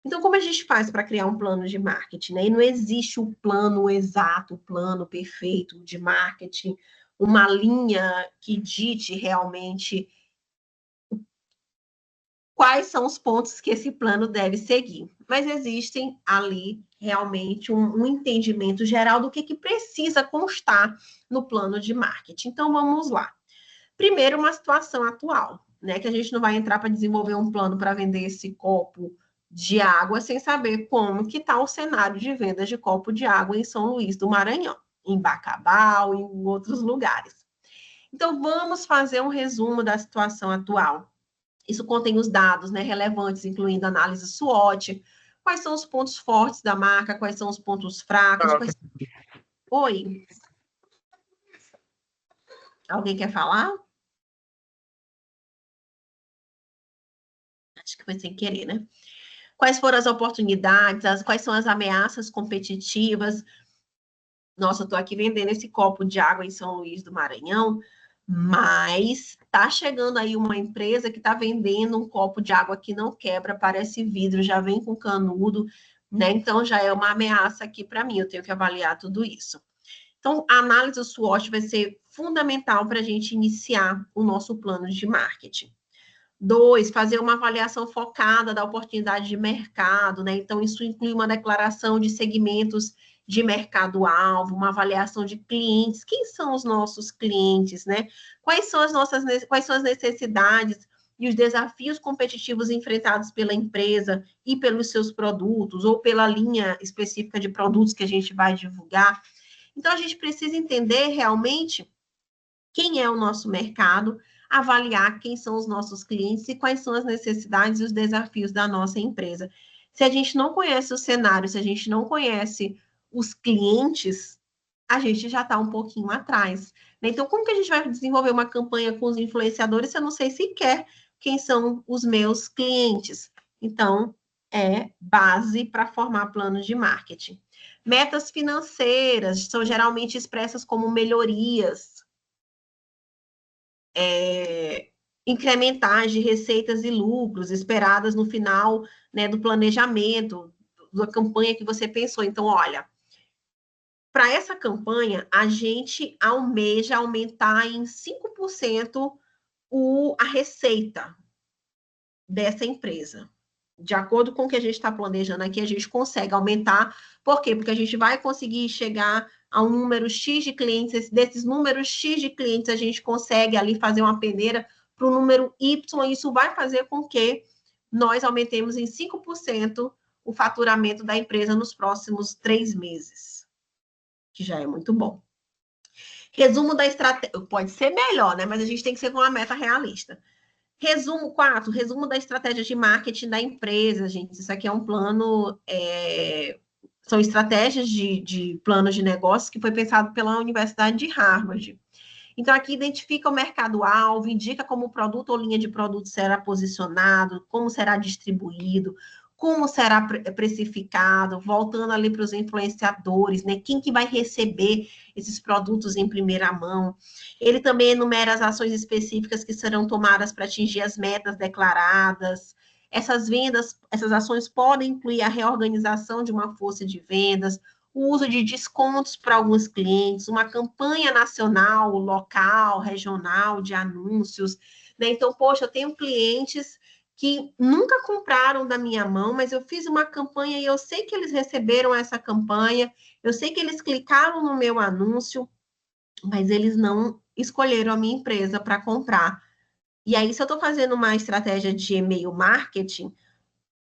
Então, como a gente faz para criar um plano de marketing? Né? E não existe o plano exato, o plano perfeito de marketing, uma linha que dite realmente quais são os pontos que esse plano deve seguir. Mas existem ali realmente um entendimento geral do que precisa constar no plano de marketing. Então, vamos lá. Primeiro, uma situação atual, né? Que a gente não vai entrar para desenvolver um plano para vender esse copo de água sem saber como que está o cenário de vendas de copo de água em São Luís do Maranhão, em Bacabal, em outros lugares. Então, vamos fazer um resumo da situação atual. Isso contém os dados, né, relevantes, incluindo análise SWOT, quais são os pontos fortes da marca, quais são os pontos fracos. Oi? Alguém quer falar? Acho que foi sem querer, né? Quais foram as oportunidades, quais são as ameaças competitivas. Nossa, eu estou aqui vendendo esse copo de água em São Luís do Maranhão, mas está chegando aí uma empresa que está vendendo um copo de água que não quebra, parece vidro, já vem com canudo, né? Então já é uma ameaça aqui para mim, eu tenho que avaliar tudo isso. Então, a análise do SWOT vai ser fundamental para a gente iniciar o nosso plano de marketing. 2, fazer uma avaliação focada da oportunidade de mercado, né? Então, isso inclui uma declaração de segmentos de mercado-alvo, uma avaliação de clientes. Quem são os nossos clientes, né? Quais são as necessidades e os desafios competitivos enfrentados pela empresa e pelos seus produtos, ou pela linha específica de produtos que a gente vai divulgar. Então, a gente precisa entender realmente quem é o nosso mercado, avaliar quem são os nossos clientes e quais são as necessidades e os desafios da nossa empresa. Se a gente não conhece o cenário, se a gente não conhece os clientes, a gente já está um pouquinho atrás. Então, como que a gente vai desenvolver uma campanha com os influenciadores se eu não sei sequer quem são os meus clientes? Então, é base para formar planos de marketing. Metas financeiras são geralmente expressas como melhorias, incrementais de receitas e lucros esperadas no final, né, do planejamento, da campanha que você pensou. Então, olha, para essa campanha, a gente almeja aumentar em 5% a receita dessa empresa. De acordo com o que a gente está planejando aqui, a gente consegue aumentar. Por quê? Porque a gente vai conseguir chegar a um número X de clientes. Desses números X de clientes, a gente consegue ali fazer uma peneira para o número Y. E isso vai fazer com que nós aumentemos em 5% o faturamento da empresa nos próximos 3 meses, que já é muito bom. Resumo da estratégia. Pode ser melhor, né? Mas a gente tem que ser com uma meta realista. Resumo 4, resumo da estratégia de marketing da empresa, gente. Isso aqui é um plano, são estratégias de planos de negócios que foi pensado pela Universidade de Harvard. Então, aqui identifica o mercado-alvo, indica como o produto ou linha de produto será posicionado, como será distribuído, como será precificado, voltando ali para os influenciadores, né? Quem que vai receber esses produtos em primeira mão. Ele também enumera as ações específicas que serão tomadas para atingir as metas declaradas. Essas vendas, essas ações podem incluir a reorganização de uma força de vendas, o uso de descontos para alguns clientes, uma campanha nacional, local, regional, de anúncios, né? Então, poxa, eu tenho clientes que nunca compraram da minha mão, mas eu fiz uma campanha e eu sei que eles receberam essa campanha, eu sei que eles clicaram no meu anúncio, mas eles não escolheram a minha empresa para comprar. E aí, se eu estou fazendo uma estratégia de e-mail marketing,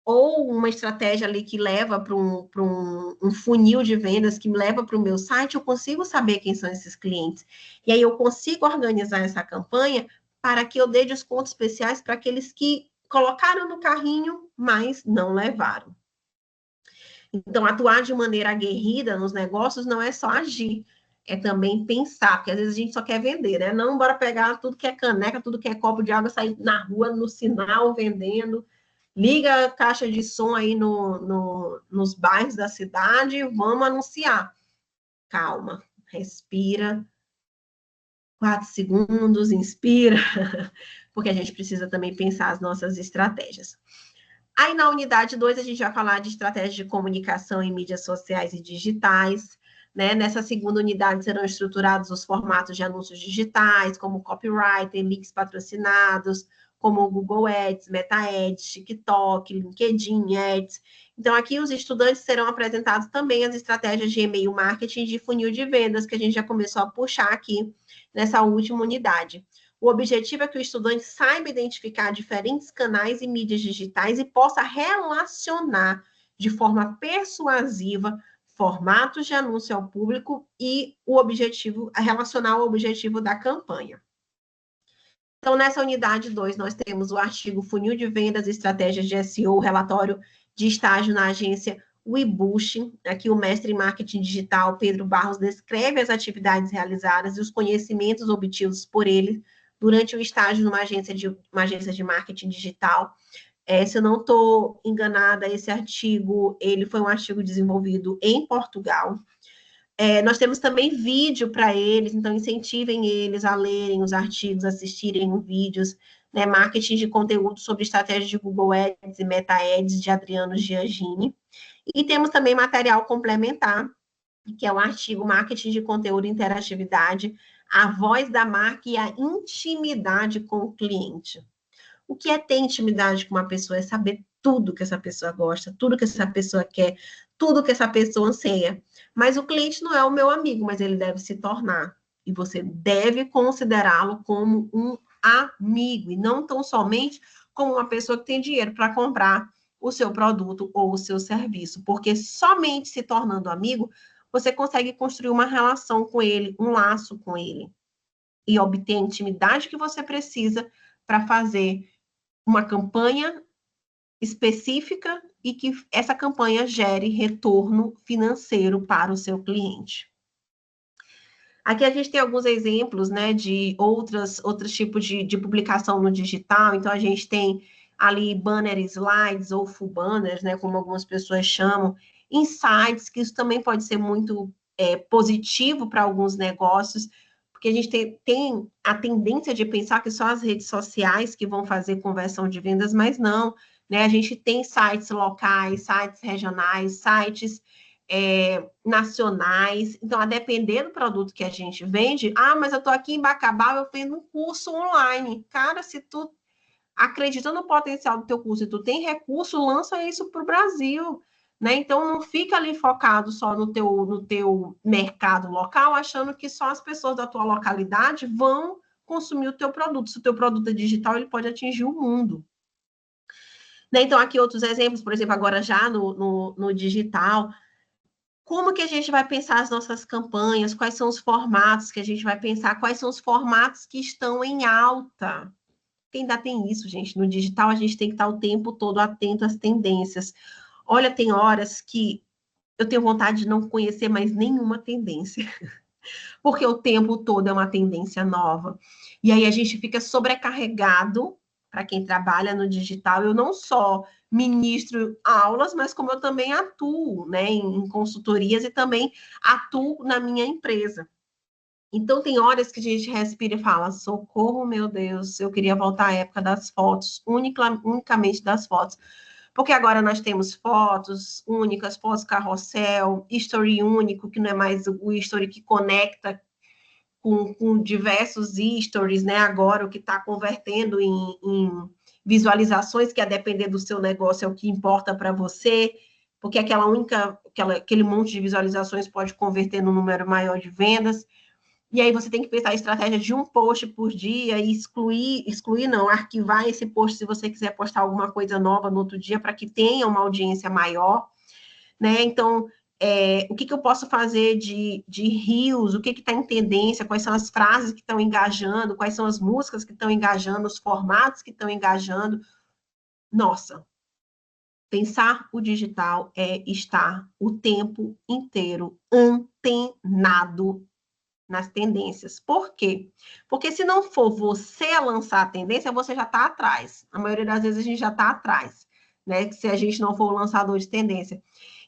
ou uma estratégia ali que leva para um funil de vendas, que me leva para o meu site, eu consigo saber quem são esses clientes. E aí eu consigo organizar essa campanha para que eu dê descontos especiais para aqueles que colocaram no carrinho, mas não levaram. Então, atuar de maneira aguerrida nos negócios não é só agir, é também pensar, porque às vezes a gente só quer vender, né? Não, bora pegar tudo que é caneca, tudo que é copo de água, sair na rua, no sinal, vendendo. Liga a caixa de som aí nos bairros da cidade e vamos anunciar. Calma, respira, 4 segundos, inspira, porque a gente precisa também pensar as nossas estratégias. Aí, na unidade 2, a gente vai falar de estratégias de comunicação em mídias sociais e digitais. Né? Nessa segunda unidade serão estruturados os formatos de anúncios digitais, como copywriter, links patrocinados, como o Google Ads, Meta Ads, TikTok, LinkedIn Ads. Então, aqui os estudantes serão apresentados também as estratégias de e-mail marketing e de funil de vendas, que a gente já começou a puxar aqui nessa última unidade. O objetivo é que o estudante saiba identificar diferentes canais e mídias digitais e possa relacionar de forma persuasiva formatos de anúncio ao público e o objetivo, relacionar o objetivo da campanha. Então, nessa unidade 2, nós temos o artigo Funil de Vendas, Estratégias de SEO, relatório de estágio na agência Webush. Aqui o mestre em marketing digital, Pedro Barros, descreve as atividades realizadas e os conhecimentos obtidos por ele durante o estágio numa agência de marketing digital. Se eu não estou enganada, esse artigo, ele foi um artigo desenvolvido em Portugal. Nós temos também vídeo para eles, então incentivem eles a lerem os artigos, assistirem os vídeos, né? Marketing de conteúdo sobre estratégias de Google Ads e Meta Ads, de Adriano Giagini. E temos também material complementar, que é o artigo Marketing de Conteúdo e Interatividade, a voz da marca e a intimidade com o cliente. O que é ter intimidade com uma pessoa? É saber tudo que essa pessoa gosta, tudo que essa pessoa quer, tudo que essa pessoa anseia. Mas o cliente não é o meu amigo, mas ele deve se tornar. E você deve considerá-lo como um amigo, e não tão somente como uma pessoa que tem dinheiro para comprar o seu produto ou o seu serviço. Porque somente se tornando amigo, você consegue construir uma relação com ele, um laço com ele. E obter a intimidade que você precisa para fazer uma campanha específica e que essa campanha gere retorno financeiro para o seu cliente. Aqui a gente tem alguns exemplos, né, de outros tipos de publicação no digital. Então, a gente tem ali banner slides ou full banners, né, como algumas pessoas chamam, insights, que isso também pode ser muito positivo para alguns negócios, porque a gente tem a tendência de pensar que só as redes sociais que vão fazer conversão de vendas, mas não, né? A gente tem sites locais, sites regionais, sites nacionais. Então, a depender do produto que a gente vende, mas eu estou aqui em Bacabal, eu vendo um curso online. Cara, se tu acredita no potencial do teu curso e tu tem recurso, lança isso para o Brasil. Né? Então, não fica ali focado só no teu mercado local, achando que só as pessoas da tua localidade vão consumir o teu produto. Se o teu produto é digital, ele pode atingir o mundo. Né? Então, aqui outros exemplos, por exemplo, agora já no digital, como que a gente vai pensar as nossas campanhas, quais são os formatos que a gente vai pensar, quais são os formatos que estão em alta. Porque ainda tem isso, gente, no digital a gente tem que estar o tempo todo atento às tendências. Olha, tem horas que eu tenho vontade de não conhecer mais nenhuma tendência. porque o tempo todo é uma tendência nova. E aí a gente fica sobrecarregado para quem trabalha no digital. Eu não só ministro aulas, mas como eu também atuo, né, em consultorias e também atuo na minha empresa. Então, tem horas que a gente respira e fala: socorro, meu Deus, eu queria voltar à época das fotos, unicamente das fotos. Porque agora nós temos fotos únicas, fotos carrossel, history único, que não é mais o history que conecta com diversos stories, né? Agora o que está convertendo em visualizações, que a depender do seu negócio é o que importa para você, porque aquele monte de visualizações pode converter num número maior de vendas. E aí você tem que pensar a estratégia de um post por dia e excluir não, arquivar esse post se você quiser postar alguma coisa nova no outro dia para que tenha uma audiência maior, né? Então, o que eu posso fazer de reels, o que está em tendência, quais são as frases que estão engajando, quais são as músicas que estão engajando, os formatos que estão engajando. Nossa, pensar o digital é estar o tempo inteiro antenado nas tendências. Por quê? Porque se não for você a lançar a tendência, você já está atrás. A maioria das vezes a gente já está atrás, né? Se a gente não for o lançador de tendência.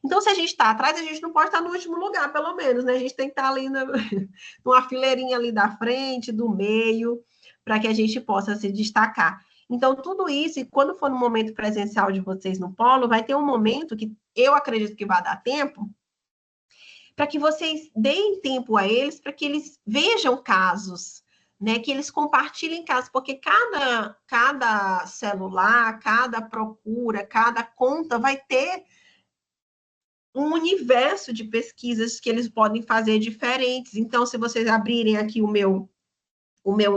Então, se a gente está atrás, a gente não pode estar no último lugar, pelo menos, né? A gente tem que estar ali numa fileirinha ali da frente, do meio, para que a gente possa se destacar. Então, tudo isso, e quando for no momento presencial de vocês no polo, vai ter um momento que eu acredito que vai dar tempo, para que vocês deem tempo a eles, para que eles vejam casos, né? Que eles compartilhem casos, porque cada celular, cada procura, cada conta vai ter um universo de pesquisas que eles podem fazer diferentes. Então, se vocês abrirem aqui o meu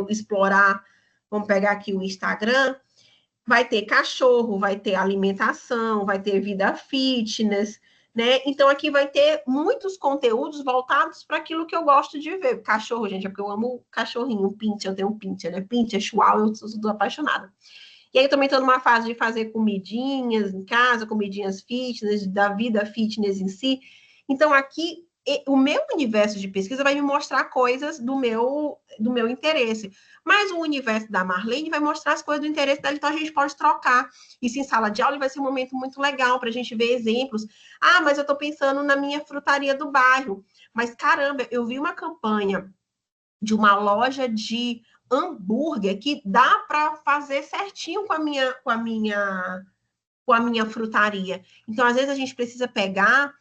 explorar, vamos pegar aqui o Instagram, vai ter cachorro, vai ter alimentação, vai ter vida fitness, né? Então aqui vai ter muitos conteúdos voltados para aquilo que eu gosto de ver. Cachorro, gente, é porque eu amo cachorrinho, pincher, eu tenho um pincher, né? Pincher, chihuahua, eu sou apaixonada. E aí eu também estou numa fase de fazer comidinhas em casa, comidinhas fitness, da vida fitness em si. Então aqui o meu universo de pesquisa vai me mostrar coisas do meu interesse. Mas o universo da Marlene vai mostrar as coisas do interesse dela, então a gente pode trocar. Isso em sala de aula vai ser um momento muito legal para a gente ver exemplos. Ah, mas eu estou pensando na minha frutaria do bairro. Mas caramba, eu vi uma campanha de uma loja de hambúrguer que dá para fazer certinho com a minha frutaria. Então, às vezes, a gente precisa pegar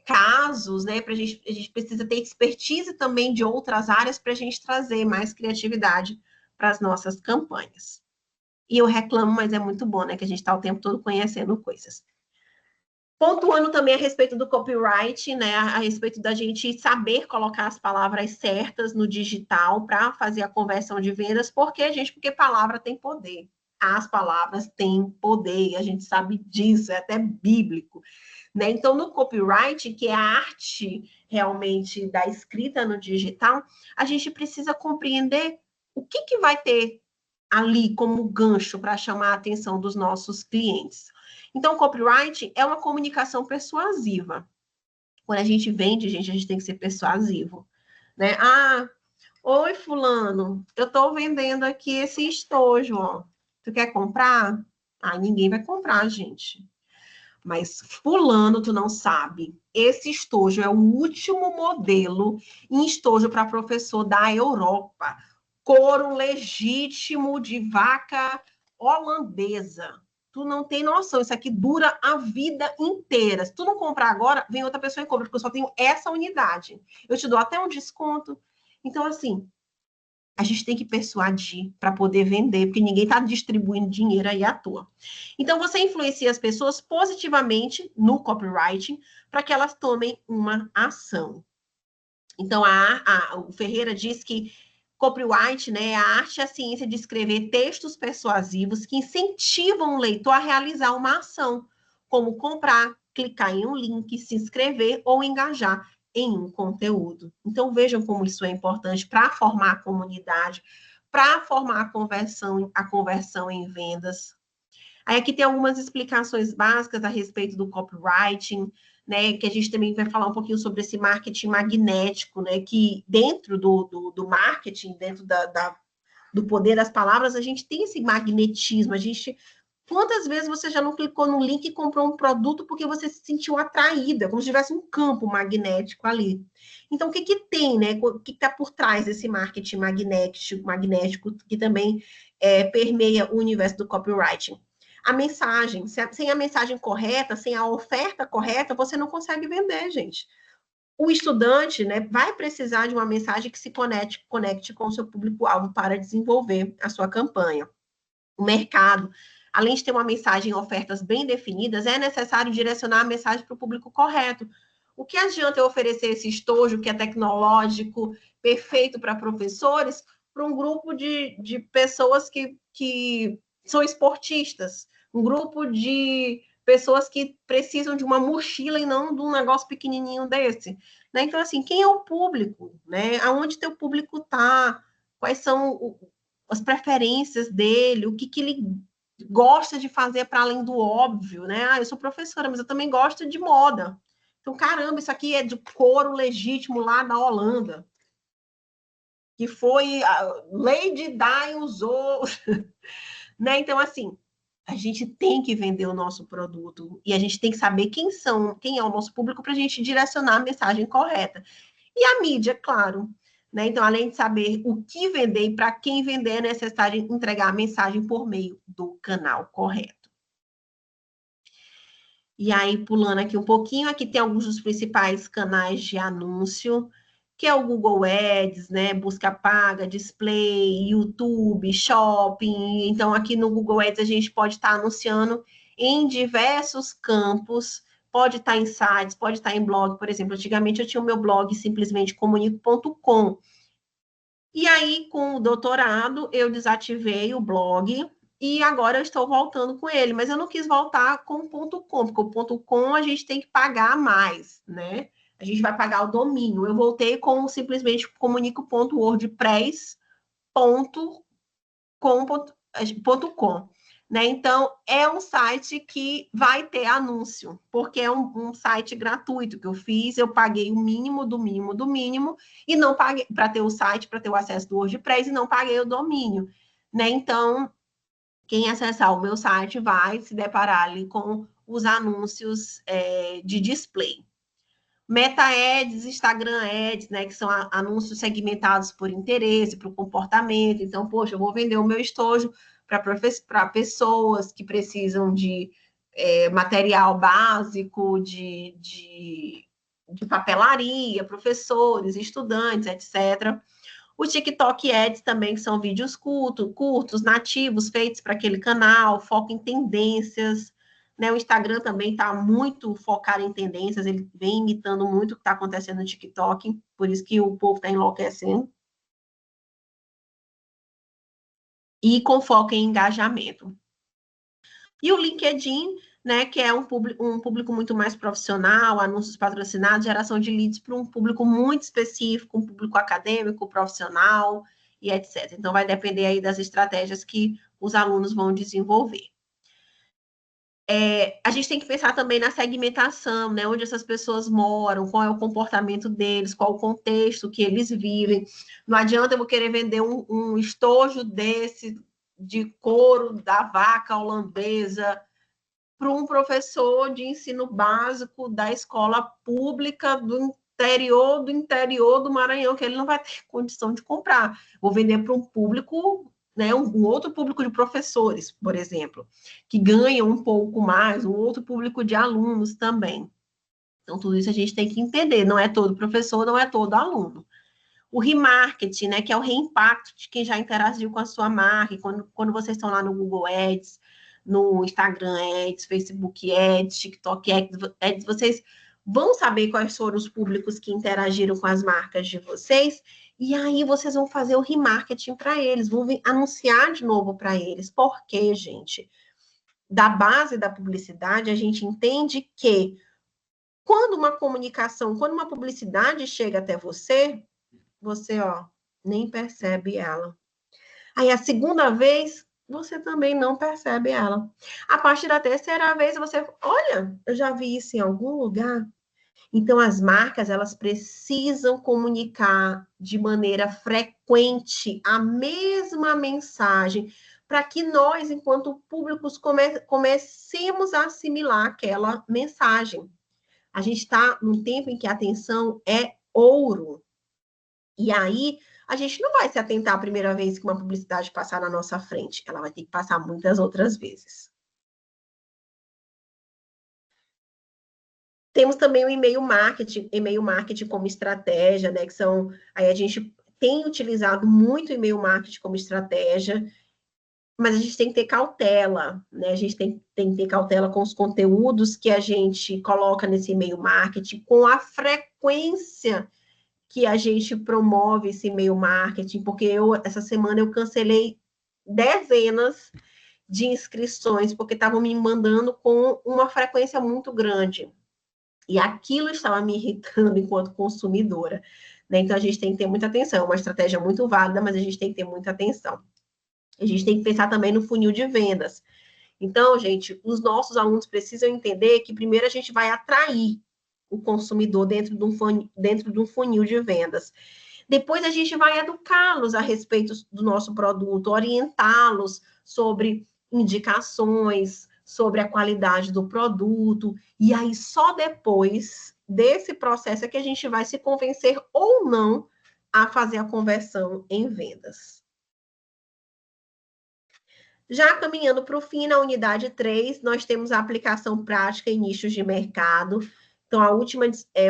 casos, né? A gente precisa ter expertise também de outras áreas para a gente trazer mais criatividade para as nossas campanhas. E eu reclamo, mas é muito bom, né? Que a gente está o tempo todo conhecendo coisas. Pontuando também a respeito do copyright, né? A respeito da gente saber colocar as palavras certas no digital para fazer a conversão de vendas. Por quê, gente? Porque palavra tem poder. As palavras têm poder, a gente sabe disso, é até bíblico. Né? Então, no copyright, que é a arte realmente da escrita no digital, a gente precisa compreender o que vai ter ali como gancho para chamar a atenção dos nossos clientes. Então, copyright é uma comunicação persuasiva. Quando a gente vende, gente, a gente tem que ser persuasivo. Né? Ah, oi, fulano, eu estou vendendo aqui esse estojo, ó. Tu quer comprar? Ah, ninguém vai comprar, gente. Mas fulano, tu não sabe. Esse estojo é o último modelo em estojo para professor da Europa. Couro legítimo de vaca holandesa. Tu não tem noção, isso aqui dura a vida inteira. Se tu não comprar agora, vem outra pessoa e compra, porque eu só tenho essa unidade. Eu te dou até um desconto. Então, assim, a gente tem que persuadir para poder vender, porque ninguém está distribuindo dinheiro aí à toa. Então, você influencia as pessoas positivamente no copywriting para que elas tomem uma ação. Então, o Ferreira diz que copyright, né, é a arte e a ciência de escrever textos persuasivos que incentivam o leitor a realizar uma ação, como comprar, clicar em um link, se inscrever ou engajar em um conteúdo. Então, vejam como isso é importante para formar a comunidade, para formar a conversão em vendas. Aí aqui tem algumas explicações básicas a respeito do copywriting, né, que a gente também vai falar um pouquinho sobre esse marketing magnético, né, que dentro do marketing, dentro do poder das palavras, a gente tem esse magnetismo, a gente... Quantas vezes você já não clicou no link e comprou um produto porque você se sentiu atraída, como se tivesse um campo magnético ali? Então, o que que tem, né? O que está por trás desse marketing magnético que também permeia o universo do copywriting? A mensagem. Sem a mensagem correta, sem a oferta correta, você não consegue vender, gente. O estudante, né, vai precisar de uma mensagem que se conecte com o seu público-alvo para desenvolver a sua campanha. O mercado, além de ter uma mensagem e ofertas bem definidas, é necessário direcionar a mensagem para o público correto. O que adianta eu oferecer esse estojo que é tecnológico, perfeito para professores, para um grupo de pessoas que são esportistas, um grupo de pessoas que precisam de uma mochila e não de um negócio pequenininho desse, né? Então, assim, quem é o público, né? Aonde teu público está? Quais são as preferências dele, o que, que ele gosta de fazer para além do óbvio, né? Ah, eu sou professora, mas eu também gosto de moda. Então, caramba, isso aqui é de couro legítimo lá da Holanda, que foi a Lady Di usou, né? Então, assim, a gente tem que vender o nosso produto e a gente tem que saber quem é o nosso público para a gente direcionar a mensagem correta. E a mídia, claro. Né? Então, além de saber o que vender e para quem vender, é necessário entregar a mensagem por meio do canal correto. E aí, pulando aqui um pouquinho, aqui tem alguns dos principais canais de anúncio, que é o Google Ads, né? Busca paga, display, YouTube, shopping. Então, aqui no Google Ads a gente pode estar anunciando em diversos campos, pode estar em sites, pode estar em blog, por exemplo. Antigamente eu tinha o meu blog simplesmente comunico.com. E aí, com o doutorado, eu desativei o blog e agora eu estou voltando com ele, mas eu não quis voltar com o ponto .com, porque o ponto .com a gente tem que pagar mais, né? A gente vai pagar o domínio. Eu voltei com simplesmente comunico.wordpress.com, né? Então, é um site que vai ter anúncio, porque é um site gratuito que eu fiz, eu paguei o mínimo do mínimo do mínimo, e não paguei para ter o site, para ter o acesso do WordPress, e não paguei o domínio, né? Então, quem acessar o meu site vai se deparar ali com os anúncios de display. Meta Ads, Instagram Ads, né, que são anúncios segmentados por interesse, por comportamento. Então, poxa, eu vou vender o meu estojo para pessoas que precisam de material básico, de papelaria, professores, estudantes, etc. O TikTok Ads também, que são vídeos curtos, nativos, feitos para aquele canal, foco em tendências, né? O Instagram também está muito focado em tendências, ele vem imitando muito o que está acontecendo no TikTok, por isso que o povo está enlouquecendo. E com foco em engajamento. E o LinkedIn, né, que é um público muito mais profissional, anúncios patrocinados, geração de leads para um público muito específico, um público acadêmico, profissional e etc. Então, vai depender aí das estratégias que os alunos vão desenvolver. A gente tem que pensar também na segmentação, né? Onde essas pessoas moram, qual é o comportamento deles, qual o contexto que eles vivem. Não adianta eu querer vender um estojo desse de couro da vaca holandesa para um professor de ensino básico da escola pública do interior do Maranhão, que ele não vai ter condição de comprar. Vou vender para um público, né, um outro público de professores, por exemplo, que ganham um pouco mais, um outro público de alunos também. Então, tudo isso a gente tem que entender. Não é todo professor, não é todo aluno. O remarketing, né, que é o reimpacto de quem já interagiu com a sua marca. Quando vocês estão lá no Google Ads, no Instagram Ads, Facebook Ads, TikTok Ads, vocês vão saber quais foram os públicos que interagiram com as marcas de vocês, e aí vocês vão fazer o remarketing para eles, vão anunciar de novo para eles. Por quê, gente? Da base da publicidade, a gente entende que quando uma comunicação, quando uma publicidade chega até você, ó, nem percebe ela. Aí a segunda vez, você também não percebe ela. A partir da terceira vez, você, olha, eu já vi isso em algum lugar. Então, as marcas, elas precisam comunicar de maneira frequente a mesma mensagem, para que nós, enquanto públicos, comecemos a assimilar aquela mensagem. A gente está num tempo em que a atenção é ouro. E aí, a gente não vai se atentar a primeira vez que uma publicidade passar na nossa frente. Ela vai ter que passar muitas outras vezes. Temos também o e-mail marketing como estratégia, né? Que são. Aí a gente tem utilizado muito o e-mail marketing como estratégia, mas a gente tem que ter cautela, né? A gente tem que ter cautela com os conteúdos que a gente coloca nesse e-mail marketing, com a frequência que a gente promove esse e-mail marketing, porque essa semana eu cancelei dezenas de inscrições, porque estavam me mandando com uma frequência muito grande. E aquilo estava me irritando enquanto consumidora. Né? Então, a gente tem que ter muita atenção. É uma estratégia muito válida, mas a gente tem que ter muita atenção. A gente tem que pensar também no funil de vendas. Então, gente, os nossos alunos precisam entender que primeiro a gente vai atrair o consumidor dentro de um funil de vendas. Depois a gente vai educá-los a respeito do nosso produto, orientá-los sobre indicações, sobre a qualidade do produto, e aí só depois desse processo é que a gente vai se convencer ou não a fazer a conversão em vendas. Já caminhando para o fim, na unidade 3, nós temos a aplicação prática em nichos de mercado. Então, a última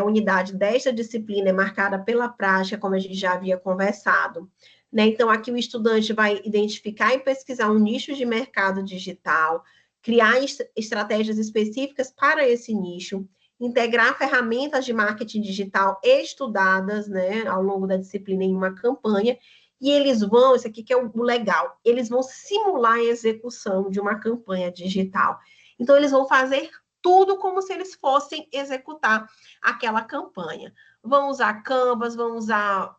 unidade desta disciplina é marcada pela prática, como a gente já havia conversado. Né? Então, aqui o estudante vai identificar e pesquisar um nicho de mercado digital, criar estratégias específicas para esse nicho, integrar ferramentas de marketing digital estudadas, né, ao longo da disciplina em uma campanha, e eles vão, isso aqui que é o legal, eles vão simular a execução de uma campanha digital. Então, eles vão fazer tudo como se eles fossem executar aquela campanha. Vão usar Canvas, vão usar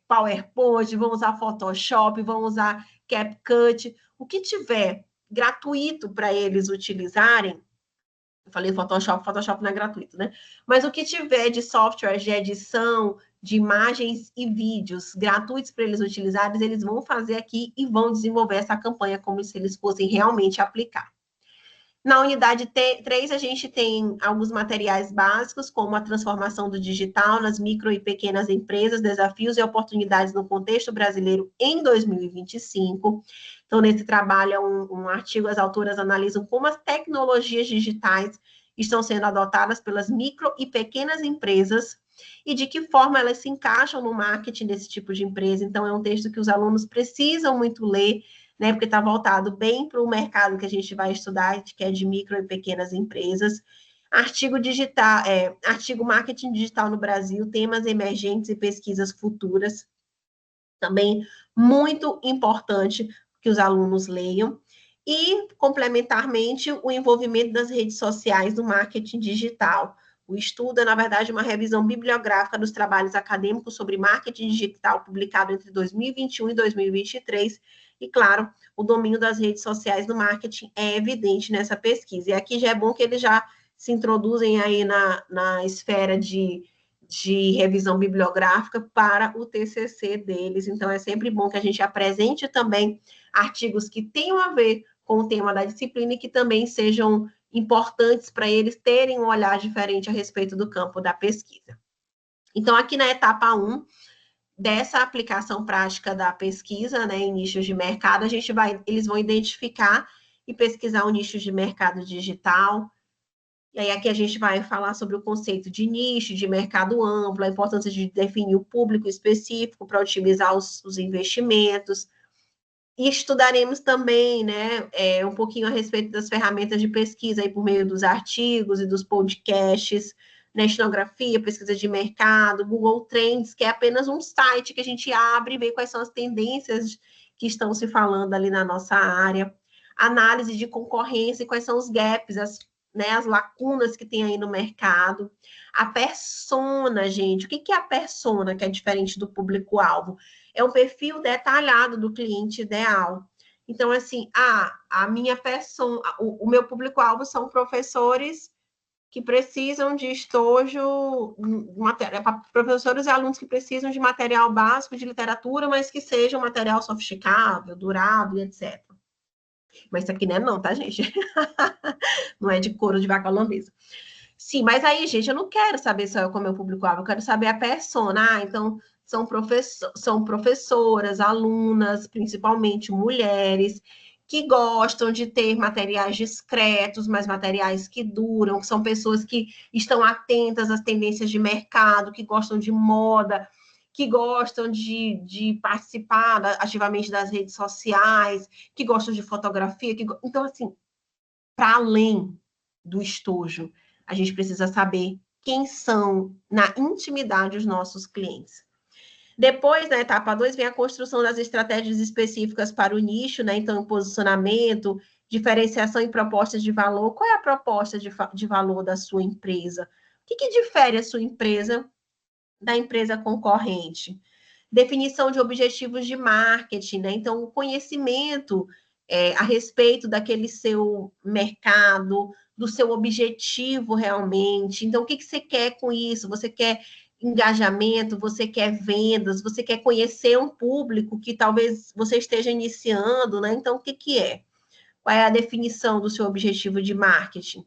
PowerPoint, vão usar Photoshop, vão usar CapCut, o que tiver gratuito para eles utilizarem. Eu falei Photoshop não é gratuito, né? Mas o que tiver de software de edição, de imagens e vídeos gratuitos para eles utilizarem, eles vão fazer aqui e vão desenvolver essa campanha como se eles fossem realmente aplicar. Na unidade 3, a gente tem alguns materiais básicos, como a transformação do digital nas micro e pequenas empresas, desafios e oportunidades no contexto brasileiro em 2025. Então, nesse trabalho, um artigo, as autoras analisam como as tecnologias digitais estão sendo adotadas pelas micro e pequenas empresas e de que forma elas se encaixam no marketing desse tipo de empresa. Então, é um texto que os alunos precisam muito ler, né, porque está voltado bem para o mercado que a gente vai estudar, que é de micro e pequenas empresas. Artigo digital, artigo marketing digital no Brasil, temas emergentes e pesquisas futuras. Também muito importante que os alunos leiam. E, complementarmente, o envolvimento das redes sociais no marketing digital. O estudo é, na verdade, uma revisão bibliográfica dos trabalhos acadêmicos sobre marketing digital publicado entre 2021 e 2023. E, claro, o domínio das redes sociais no marketing é evidente nessa pesquisa. E aqui já é bom que eles já se introduzem aí na esfera de revisão bibliográfica para o TCC deles. Então, é sempre bom que a gente apresente também artigos que tenham a ver com o tema da disciplina e que também sejam importantes para eles terem um olhar diferente a respeito do campo da pesquisa. Então, aqui na etapa 1 dessa aplicação prática da pesquisa, né, em nichos de mercado, eles vão identificar e pesquisar um nicho de mercado digital. E aí aqui a gente vai falar sobre o conceito de nicho, de mercado amplo, a importância de definir o público específico para otimizar os investimentos. E estudaremos também, né, um pouquinho a respeito das ferramentas de pesquisa aí por meio dos artigos e dos podcasts, né, etnografia, pesquisa de mercado, Google Trends, que é apenas um site que a gente abre e vê quais são as tendências que estão se falando ali na nossa área, análise de concorrência e quais são os gaps, as lacunas que tem aí no mercado. A persona, gente, o que é a persona que é diferente do público-alvo? É um perfil detalhado do cliente ideal. Então, assim, a minha pessoa, o meu público-alvo são professores que precisam de estojo, professores e alunos que precisam de material básico de literatura, mas que seja um material sofisticável, durável, etc. Mas isso aqui não é não, tá, gente? Não é de couro de vaca holandesa. Sim, mas aí, gente, eu não quero saber só eu como é o público-alvo, eu quero saber a persona. Então, são professoras, alunas, principalmente mulheres, que gostam de ter materiais discretos, mas materiais que duram, que são pessoas que estão atentas às tendências de mercado, que gostam de moda, que gostam de participar ativamente das redes sociais, que gostam de fotografia. Então, assim, para além do estojo, a gente precisa saber quem são, na intimidade, os nossos clientes. Depois, na etapa 2, vem a construção das estratégias específicas para o nicho, né? Então, posicionamento, diferenciação e propostas de valor. Qual é a proposta de valor da sua empresa? O que difere a sua empresa da empresa concorrente? Definição de objetivos de marketing, né? Então, o conhecimento a respeito daquele seu mercado, do seu objetivo realmente. Então, o que você quer com isso? Você quer engajamento, você quer vendas, você quer conhecer um público que talvez você esteja iniciando, né? Então, o que é? Qual é a definição do seu objetivo de marketing?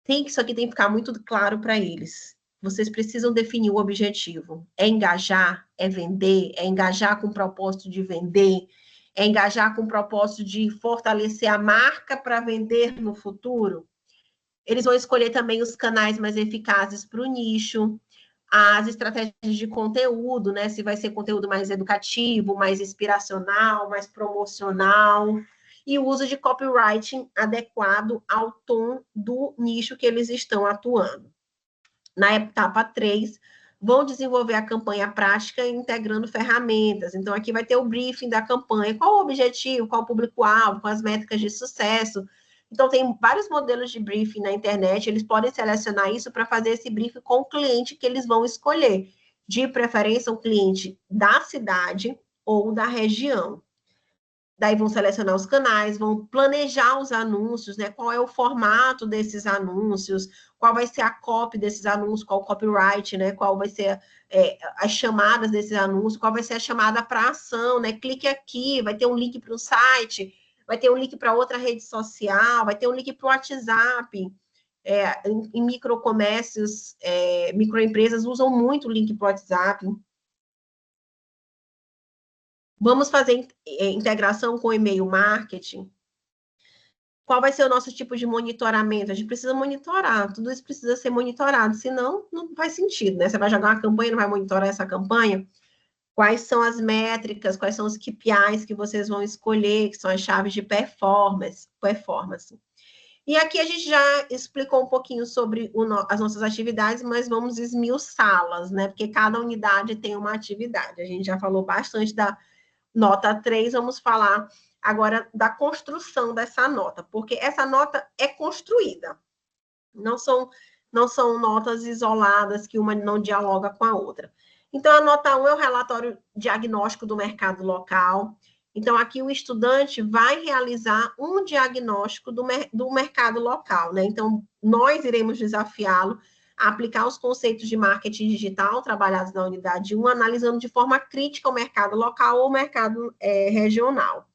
Isso aqui tem que ficar muito claro para eles. Vocês precisam definir o objetivo. É engajar? É vender? É engajar com o propósito de vender? É engajar com o propósito de fortalecer a marca para vender no futuro? Eles vão escolher também os canais mais eficazes para o nicho, as estratégias de conteúdo, né? Se vai ser conteúdo mais educativo, mais inspiracional, mais promocional, e o uso de copywriting adequado ao tom do nicho que eles estão atuando. Na etapa 3, vão desenvolver a campanha prática integrando ferramentas. Então, aqui vai ter o briefing da campanha, qual o objetivo, qual o público-alvo, quais as métricas de sucesso. Então, tem vários modelos de briefing na internet, eles podem selecionar isso para fazer esse briefing com o cliente que eles vão escolher. De preferência, um cliente da cidade ou da região. Daí vão selecionar os canais, vão planejar os anúncios, né? Qual é o formato desses anúncios, qual vai ser a copy desses anúncios, qual o copyright, né? Qual vai ser as chamadas desses anúncios, qual vai ser a chamada para ação, né? Clique aqui, vai ter um link para o site, vai ter um link para outra rede social, vai ter um link para o WhatsApp. Em microcomércios, microempresas usam muito o link para o WhatsApp. Vamos fazer integração com e-mail marketing. Qual vai ser o nosso tipo de monitoramento? A gente precisa monitorar, tudo isso precisa ser monitorado, senão não faz sentido, né? Você vai jogar uma campanha, não vai monitorar essa campanha? Quais são as métricas, quais são os KPIs que vocês vão escolher, que são as chaves de performance. E aqui a gente já explicou um pouquinho sobre as nossas atividades, mas vamos esmiuçá-las, né? Porque cada unidade tem uma atividade. A gente já falou bastante da nota 3, vamos falar agora da construção dessa nota, porque essa nota é construída. Não são notas isoladas que uma não dialoga com a outra. Então, a nota 1 é o relatório diagnóstico do mercado local. Então, aqui o estudante vai realizar um diagnóstico do mercado local, né? Então, nós iremos desafiá-lo a aplicar os conceitos de marketing digital trabalhados na unidade 1, analisando de forma crítica o mercado local ou o mercado regional.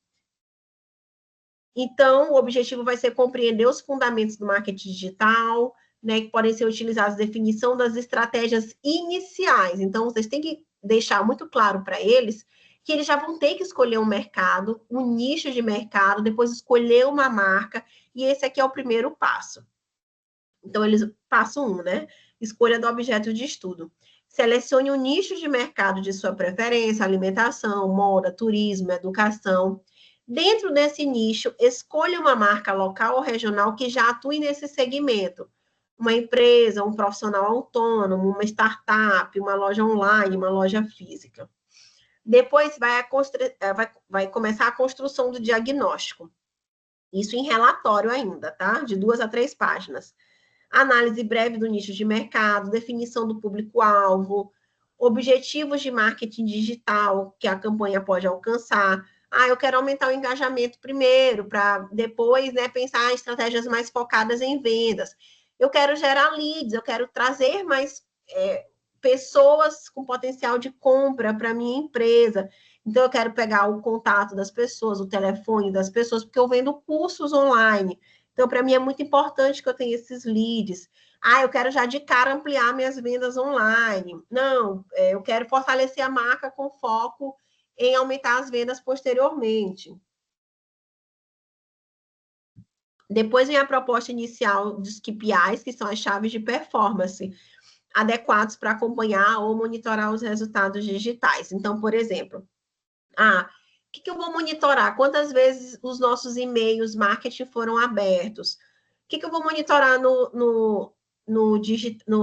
Então, o objetivo vai ser compreender os fundamentos do marketing digital, né, que podem ser utilizados, definição das estratégias iniciais. Então, vocês têm que deixar muito claro para eles que eles já vão ter que escolher um mercado, um nicho de mercado, depois escolher uma marca, e esse aqui é o primeiro passo. Então, passo 1, né? Escolha do objeto de estudo. Selecione um nicho de mercado de sua preferência, alimentação, moda, turismo, educação. Dentro desse nicho, escolha uma marca local ou regional que já atue nesse segmento. Uma empresa, um profissional autônomo, uma startup, uma loja online, uma loja física. Depois vai começar a construção do diagnóstico. Isso em relatório ainda, tá? De 2 a 3 páginas. Análise breve do nicho de mercado, definição do público-alvo, objetivos de marketing digital que a campanha pode alcançar, eu quero aumentar o engajamento primeiro, para depois, né, pensar em estratégias mais focadas em vendas. Eu quero gerar leads, eu quero trazer mais pessoas com potencial de compra para minha empresa. Então, eu quero pegar o contato das pessoas, o telefone das pessoas, porque eu vendo cursos online. Então, para mim é muito importante que eu tenha esses leads. Eu quero já de cara ampliar minhas vendas online. Não, eu quero fortalecer a marca com foco em aumentar as vendas posteriormente. Depois vem a proposta inicial dos KPIs, que são as chaves de performance, adequados para acompanhar ou monitorar os resultados digitais. Então, por exemplo, o que eu vou monitorar? Quantas vezes os nossos e-mails marketing foram abertos? O que eu vou monitorar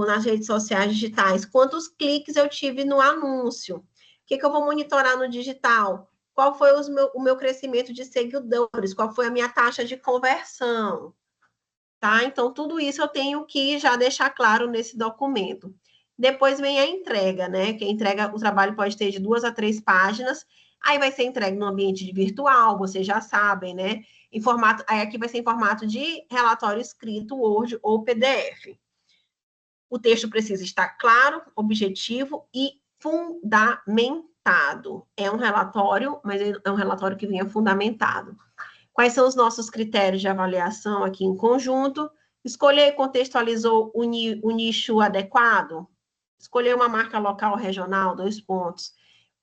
nas redes sociais digitais? Quantos cliques eu tive no anúncio? O que eu vou monitorar no digital? Qual foi o meu crescimento de seguidores? Qual foi a minha taxa de conversão? Tá? Então, tudo isso eu tenho que já deixar claro nesse documento. Depois vem a entrega, né? Que a entrega, o trabalho pode ter de 2 a 3 páginas, aí vai ser entregue no ambiente virtual, vocês já sabem, né? Aí aqui vai ser em formato de relatório escrito, Word ou PDF. O texto precisa estar claro, objetivo e fundamentado. É um relatório, mas é um relatório que venha fundamentado. Quais são os nossos critérios de avaliação aqui em conjunto? Escolher e contextualizou o nicho adequado? Escolher uma marca local ou regional, 2 pontos.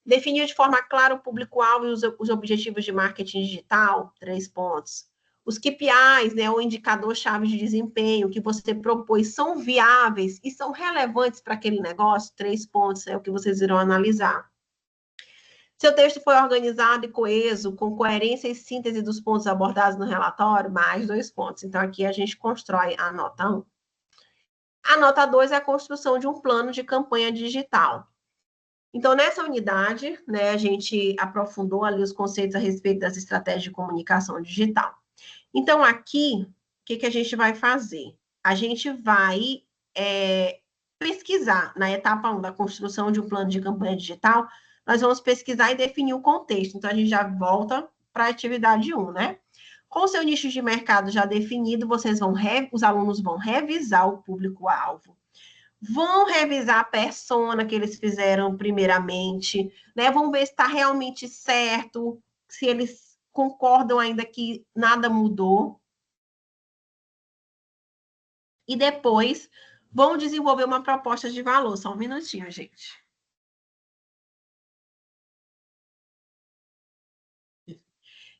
Definiu de forma clara o público-alvo e os objetivos de marketing digital, 3 pontos. Os KPIs, né, o indicador-chave de desempenho que você propôs, são viáveis e são relevantes para aquele negócio? 3 pontos, é o que vocês irão analisar. Seu texto foi organizado e coeso, com coerência e síntese dos pontos abordados no relatório, mais 2 pontos. Então, aqui a gente constrói a nota 1. A nota 2 é a construção de um plano de campanha digital. Então, nessa unidade, né, a gente aprofundou ali os conceitos a respeito das estratégias de comunicação digital. Então, aqui, o que a gente vai fazer? A gente vai pesquisar, na etapa 1 da construção de um plano de campanha digital, nós vamos pesquisar e definir o contexto. Então, a gente já volta para a atividade 1, né? Com o seu nicho de mercado já definido, os alunos vão revisar o público-alvo, vão revisar a persona que eles fizeram primeiramente, né? Vão ver se está realmente certo, se eles concordam ainda que nada mudou. E depois vão desenvolver uma proposta de valor. Só um minutinho, gente.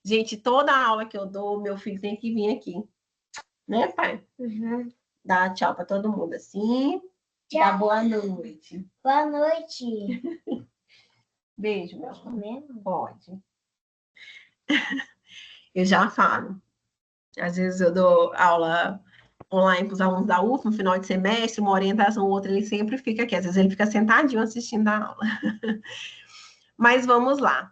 Gente, toda aula que eu dou, meu filho tem que vir aqui. Né, pai? Uhum. Dá tchau para todo mundo assim. Tchau. Dá boa noite. Boa noite. Beijo, meu Posso comer? Pode. Eu já falo. Às vezes eu dou aula online para os alunos da UF, no final de semestre, uma orientação ou outra, ele sempre fica aqui. Às vezes ele fica sentadinho assistindo a aula. Mas vamos lá.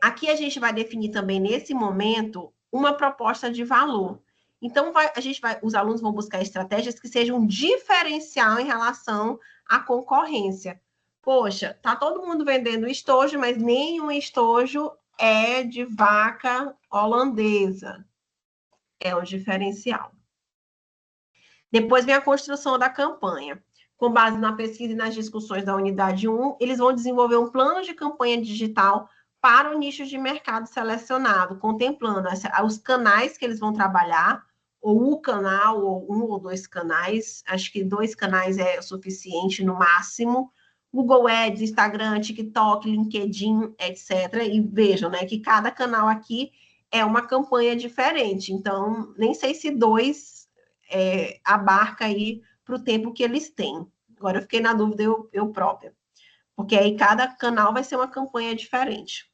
Aqui a gente vai definir também, nesse momento, uma proposta de valor. Então, os alunos vão buscar estratégias que sejam um diferencial em relação à concorrência. Poxa, tá todo mundo vendendo estojo, mas nenhum estojo é de vaca holandesa. É um diferencial. Depois vem a construção da campanha. Com base na pesquisa e nas discussões da unidade 1, eles vão desenvolver um plano de campanha digital para o nicho de mercado selecionado, contemplando os canais que eles vão trabalhar, ou o canal, ou 1 ou 2 canais, acho que 2 canais é o suficiente no máximo, Google Ads, Instagram, TikTok, LinkedIn, etc. E vejam, né, que cada canal aqui é uma campanha diferente, então nem sei se 2 abarca aí para o tempo que eles têm. Agora eu fiquei na dúvida eu própria, porque aí cada canal vai ser uma campanha diferente.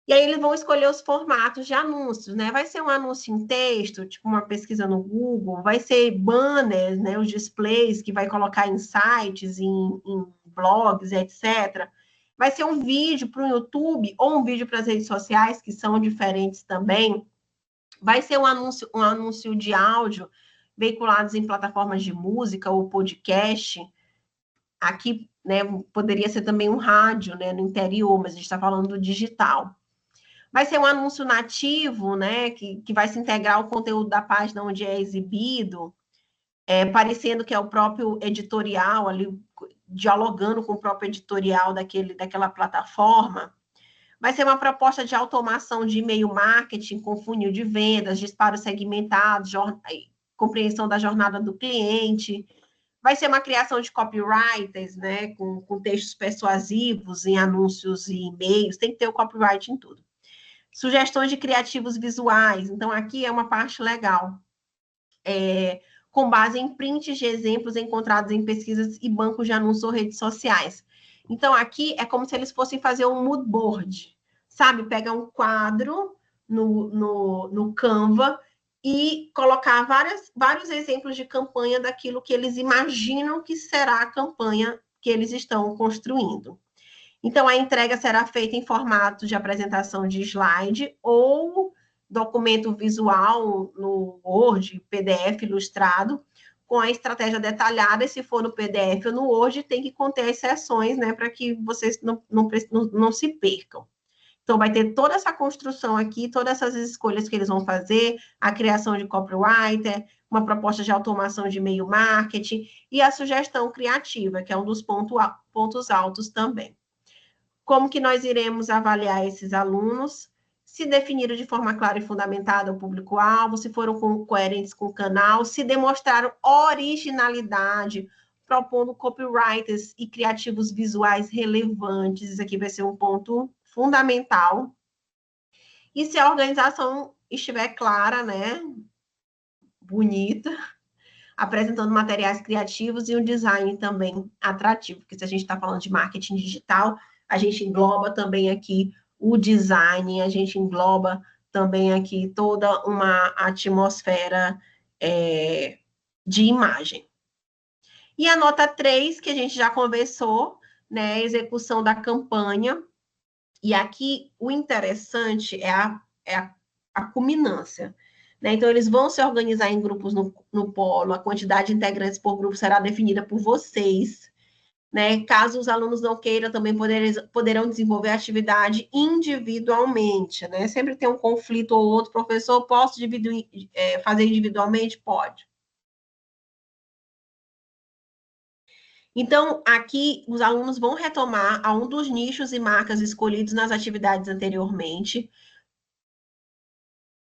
E aí eles vão escolher os formatos de anúncios, né? Vai ser um anúncio em texto, tipo uma pesquisa no Google, vai ser banners, né? Os displays que vai colocar em sites, em blogs, etc. Vai ser um vídeo para o YouTube ou um vídeo para as redes sociais, que são diferentes também. Vai ser um anúncio de áudio veiculados em plataformas de música ou podcast. Aqui, né, poderia ser também um rádio, né, no interior, mas a gente está falando do digital. Vai ser um anúncio nativo, né, que vai se integrar ao conteúdo da página onde é exibido, parecendo que é o próprio editorial ali, dialogando com o próprio editorial daquela plataforma. Vai ser uma proposta de automação de e-mail marketing com funil de vendas, disparos segmentados, compreensão da jornada do cliente. Vai ser uma criação de copywriters, né, com textos persuasivos em anúncios e e-mails. Tem que ter o copyright em tudo. Sugestões de criativos visuais. Então, aqui é uma parte legal. Com base em prints de exemplos encontrados em pesquisas e bancos de anúncios ou redes sociais. Então, aqui é como se eles fossem fazer um mood board, sabe? Pega um quadro no Canva e colocar vários exemplos de campanha daquilo que eles imaginam que será a campanha que eles estão construindo. Então, a entrega será feita em formato de apresentação de slide ou documento visual no Word, PDF ilustrado, com a estratégia detalhada, e se for no PDF ou no Word, tem que conter as seções, né, para que vocês não se percam. Então, vai ter toda essa construção aqui, todas essas escolhas que eles vão fazer, a criação de copywriter, uma proposta de automação de e-mail marketing e a sugestão criativa, que é um dos pontos altos também. Como que nós iremos avaliar esses alunos? Se definiram de forma clara e fundamentada o público-alvo, se foram coerentes com o canal, se demonstraram originalidade, propondo copywriters e criativos visuais relevantes. Isso aqui vai ser um ponto fundamental. E se a organização estiver clara, né, bonita, apresentando materiais criativos e um design também atrativo, porque se a gente está falando de marketing digital, a gente engloba também aqui o design, a gente engloba também aqui toda uma atmosfera de imagem. E a nota 3, que a gente já conversou, né, execução da campanha, e aqui o interessante é a culminância. Né? Então, eles vão se organizar em grupos no polo, a quantidade de integrantes por grupo será definida por vocês. Né? Caso os alunos não queiram, também poderão desenvolver a atividade individualmente. Né? Sempre tem um conflito ou outro, professor, posso fazer individualmente? Pode. Então, aqui, os alunos vão retomar a um dos nichos e marcas escolhidos nas atividades anteriormente,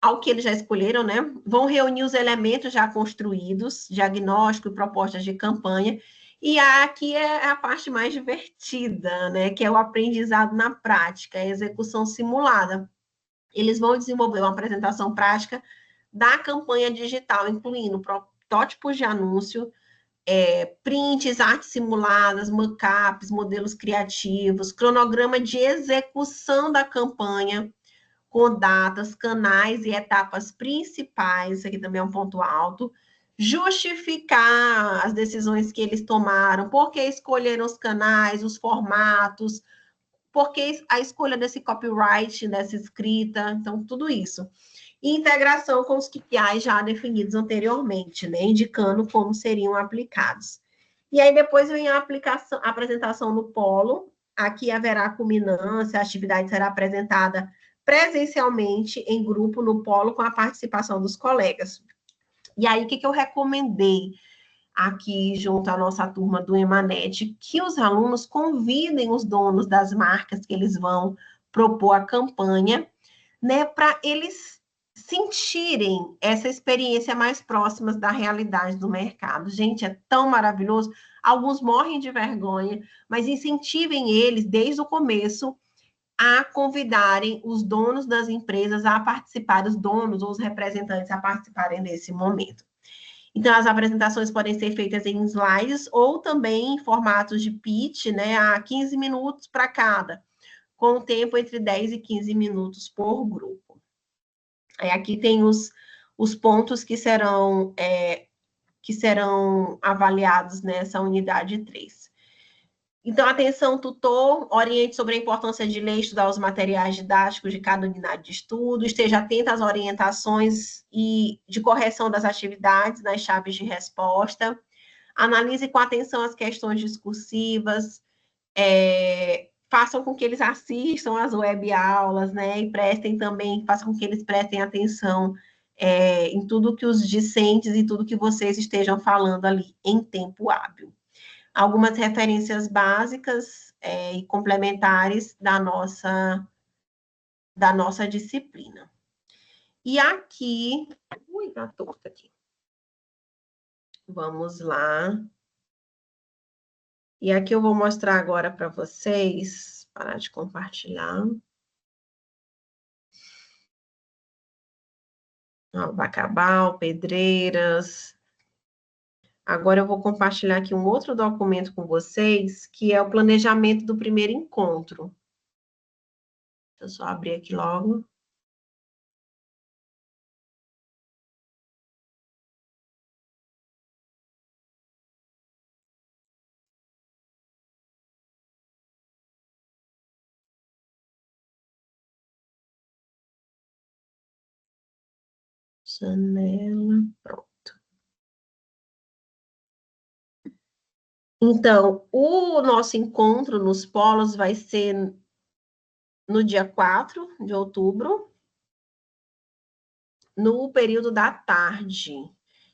ao que eles já escolheram, né? Vão reunir os elementos já construídos, diagnóstico e propostas de campanha, e aqui é a parte mais divertida, né? Que é o aprendizado na prática, a execução simulada. Eles vão desenvolver uma apresentação prática da campanha digital, incluindo protótipos de anúncio, prints, artes simuladas, mockups, modelos criativos, cronograma de execução da campanha, com datas, canais e etapas principais, isso aqui também é um ponto alto, justificar as decisões que eles tomaram, por que escolheram os canais, os formatos, por que a escolha desse copyright, dessa escrita, então, tudo isso. E integração com os KPIs já definidos anteriormente, né, indicando como seriam aplicados. E aí, depois vem a apresentação no polo, aqui haverá culminância, a atividade será apresentada presencialmente, em grupo, no polo, com a participação dos colegas. E aí, o que eu recomendei aqui, junto à nossa turma do Emanet? Que os alunos convidem os donos das marcas que eles vão propor a campanha, né, para eles sentirem essa experiência mais próxima da realidade do mercado. Gente, é tão maravilhoso. Alguns morrem de vergonha, mas incentivem eles, desde o começo, a convidarem os donos das empresas a participar, os donos ou os representantes a participarem desse momento. Então, as apresentações podem ser feitas em slides ou também em formatos de pitch, né, a 15 minutos para cada, com o tempo entre 10 e 15 minutos por grupo. Aqui tem os pontos que serão avaliados nessa unidade 3. Então, atenção, tutor, oriente sobre a importância de ler e estudar os materiais didáticos de cada unidade de estudo, esteja atento às orientações e de correção das atividades nas chaves de resposta, analise com atenção as questões discursivas, façam com que eles assistam às web-aulas, né? E façam com que eles prestem atenção em tudo que os discentes e tudo que vocês estejam falando ali em tempo hábil. Algumas referências básicas e complementares da nossa disciplina. E aqui... Ui, tá torta aqui. Vamos lá. E aqui eu vou mostrar agora para vocês, parar de compartilhar. Ó, Bacabal, Pedreiras. Agora eu vou compartilhar aqui um outro documento com vocês, que é o planejamento do primeiro encontro. Deixa eu só abrir aqui logo. Janela, pronto. Então, o nosso encontro nos polos vai ser no dia 4 de outubro, no período da tarde.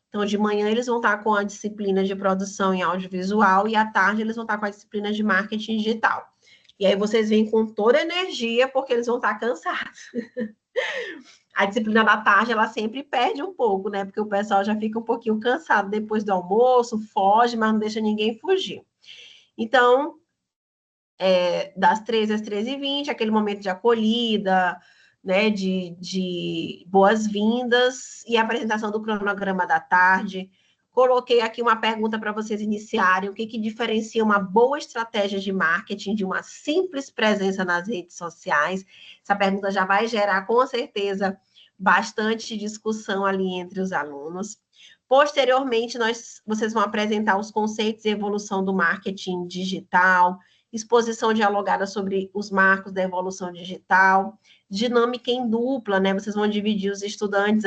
Então, de manhã eles vão estar com a disciplina de produção em audiovisual e à tarde eles vão estar com a disciplina de marketing digital. E aí vocês vêm com toda a energia, porque eles vão estar cansados. A disciplina da tarde, ela sempre perde um pouco, né? Porque o pessoal já fica um pouquinho cansado depois do almoço, foge, mas não deixa ninguém fugir. Então, das 13 às 13h20, aquele momento de acolhida, né, de boas-vindas e apresentação do cronograma da tarde. Coloquei aqui uma pergunta para vocês iniciarem: o que diferencia uma boa estratégia de marketing de uma simples presença nas redes sociais? Essa pergunta já vai gerar, com certeza, bastante discussão ali entre os alunos. Posteriormente, vocês vão apresentar os conceitos e evolução do marketing digital, exposição dialogada sobre os marcos da evolução digital, dinâmica em dupla, né? Vocês vão dividir as estudantes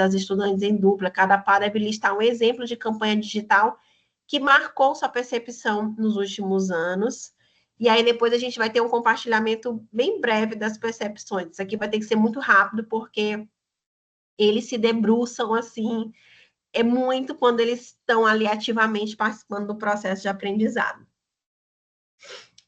em dupla, cada par deve listar um exemplo de campanha digital que marcou sua percepção nos últimos anos. E aí depois a gente vai ter um compartilhamento bem breve das percepções. Isso aqui vai ter que ser muito rápido, porque eles se debruçam assim, muito quando eles estão ali ativamente participando do processo de aprendizado.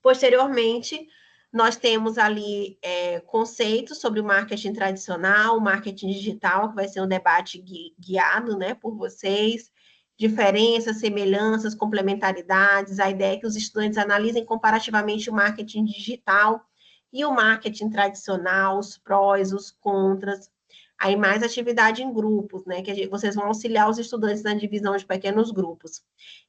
Posteriormente, nós temos ali conceitos sobre o marketing tradicional, o marketing digital, que vai ser um debate guiado, né, por vocês, diferenças, semelhanças, complementaridades. A ideia é que os estudantes analisem comparativamente o marketing digital e o marketing tradicional, os prós, os contras. Aí mais atividade em grupos, né? Que vocês vão auxiliar os estudantes na divisão de pequenos grupos.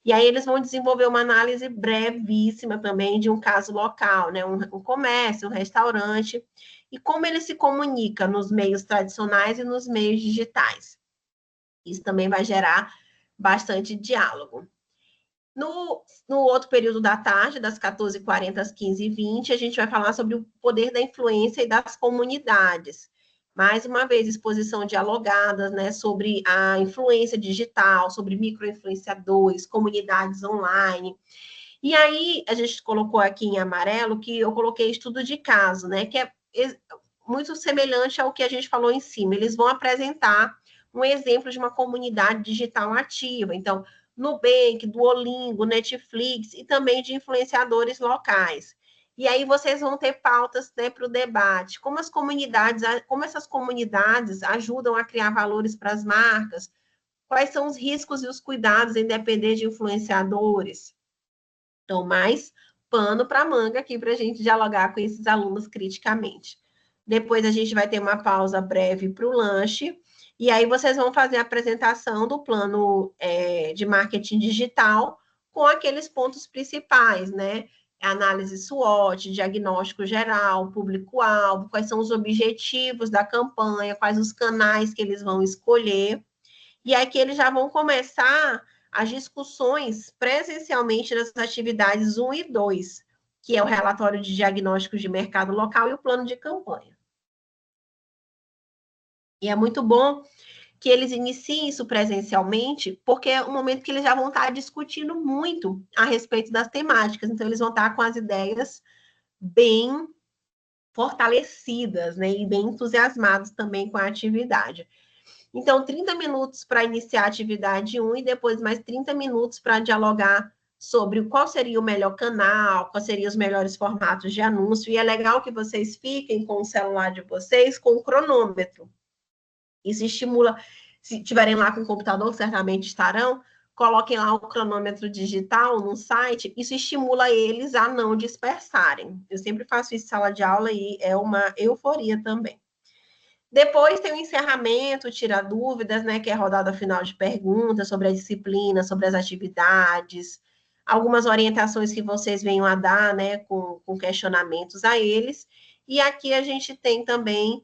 E aí eles vão desenvolver uma análise brevíssima também de um caso local, né? Um comércio, um restaurante, e como ele se comunica nos meios tradicionais e nos meios digitais. Isso também vai gerar bastante diálogo. No outro período da tarde, das 14h40 às 15h20, a gente vai falar sobre o poder da influência e das comunidades. Mais uma vez, exposição dialogada, né, sobre a influência digital, sobre microinfluenciadores, comunidades online. E aí, a gente colocou aqui em amarelo que eu coloquei estudo de caso, né, que é muito semelhante ao que a gente falou em cima. Eles vão apresentar um exemplo de uma comunidade digital ativa. Então, Nubank, Duolingo, Netflix e também de influenciadores locais. E aí vocês vão ter pautas, né, para o debate. Como essas comunidades ajudam a criar valores para as marcas? Quais são os riscos e os cuidados em depender de influenciadores? Então, mais pano para manga aqui para a gente dialogar com esses alunos criticamente. Depois a gente vai ter uma pausa breve para o lanche. E aí vocês vão fazer a apresentação do plano de marketing digital com aqueles pontos principais, né? Análise SWOT, diagnóstico geral, público-alvo, quais são os objetivos da campanha, quais os canais que eles vão escolher. E aqui eles já vão começar as discussões presencialmente das atividades 1 e 2, que é o relatório de diagnóstico de mercado local e o plano de campanha. E é muito bom que eles iniciem isso presencialmente, porque é um momento que eles já vão estar discutindo muito a respeito das temáticas. Então, eles vão estar com as ideias bem fortalecidas, né, e bem entusiasmados também com a atividade. Então, 30 minutos para iniciar a atividade 1 e depois mais 30 minutos para dialogar sobre qual seria o melhor canal, quais seriam os melhores formatos de anúncio. E é legal que vocês fiquem com o celular de vocês com o cronômetro. Isso estimula, se tiverem lá com o computador, certamente estarão, coloquem lá o cronômetro digital no site, isso estimula eles a não dispersarem. Eu sempre faço isso em sala de aula e é uma euforia também. Depois tem o encerramento, tira dúvidas, né, que é a rodada final de perguntas sobre a disciplina, sobre as atividades, algumas orientações que vocês venham a dar, né, com questionamentos a eles. E aqui a gente tem também,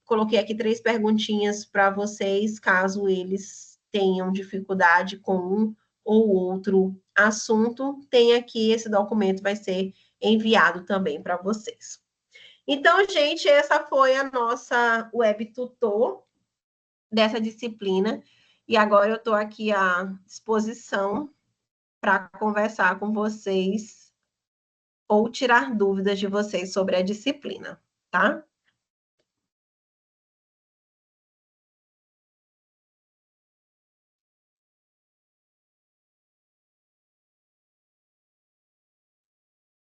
coloquei aqui 3 perguntinhas para vocês, caso eles tenham dificuldade com um ou outro assunto, tem aqui, esse documento vai ser enviado também para vocês. Então, gente, essa foi a nossa web tutor dessa disciplina. E agora eu estou aqui à disposição para conversar com vocês ou tirar dúvidas de vocês sobre a disciplina, tá?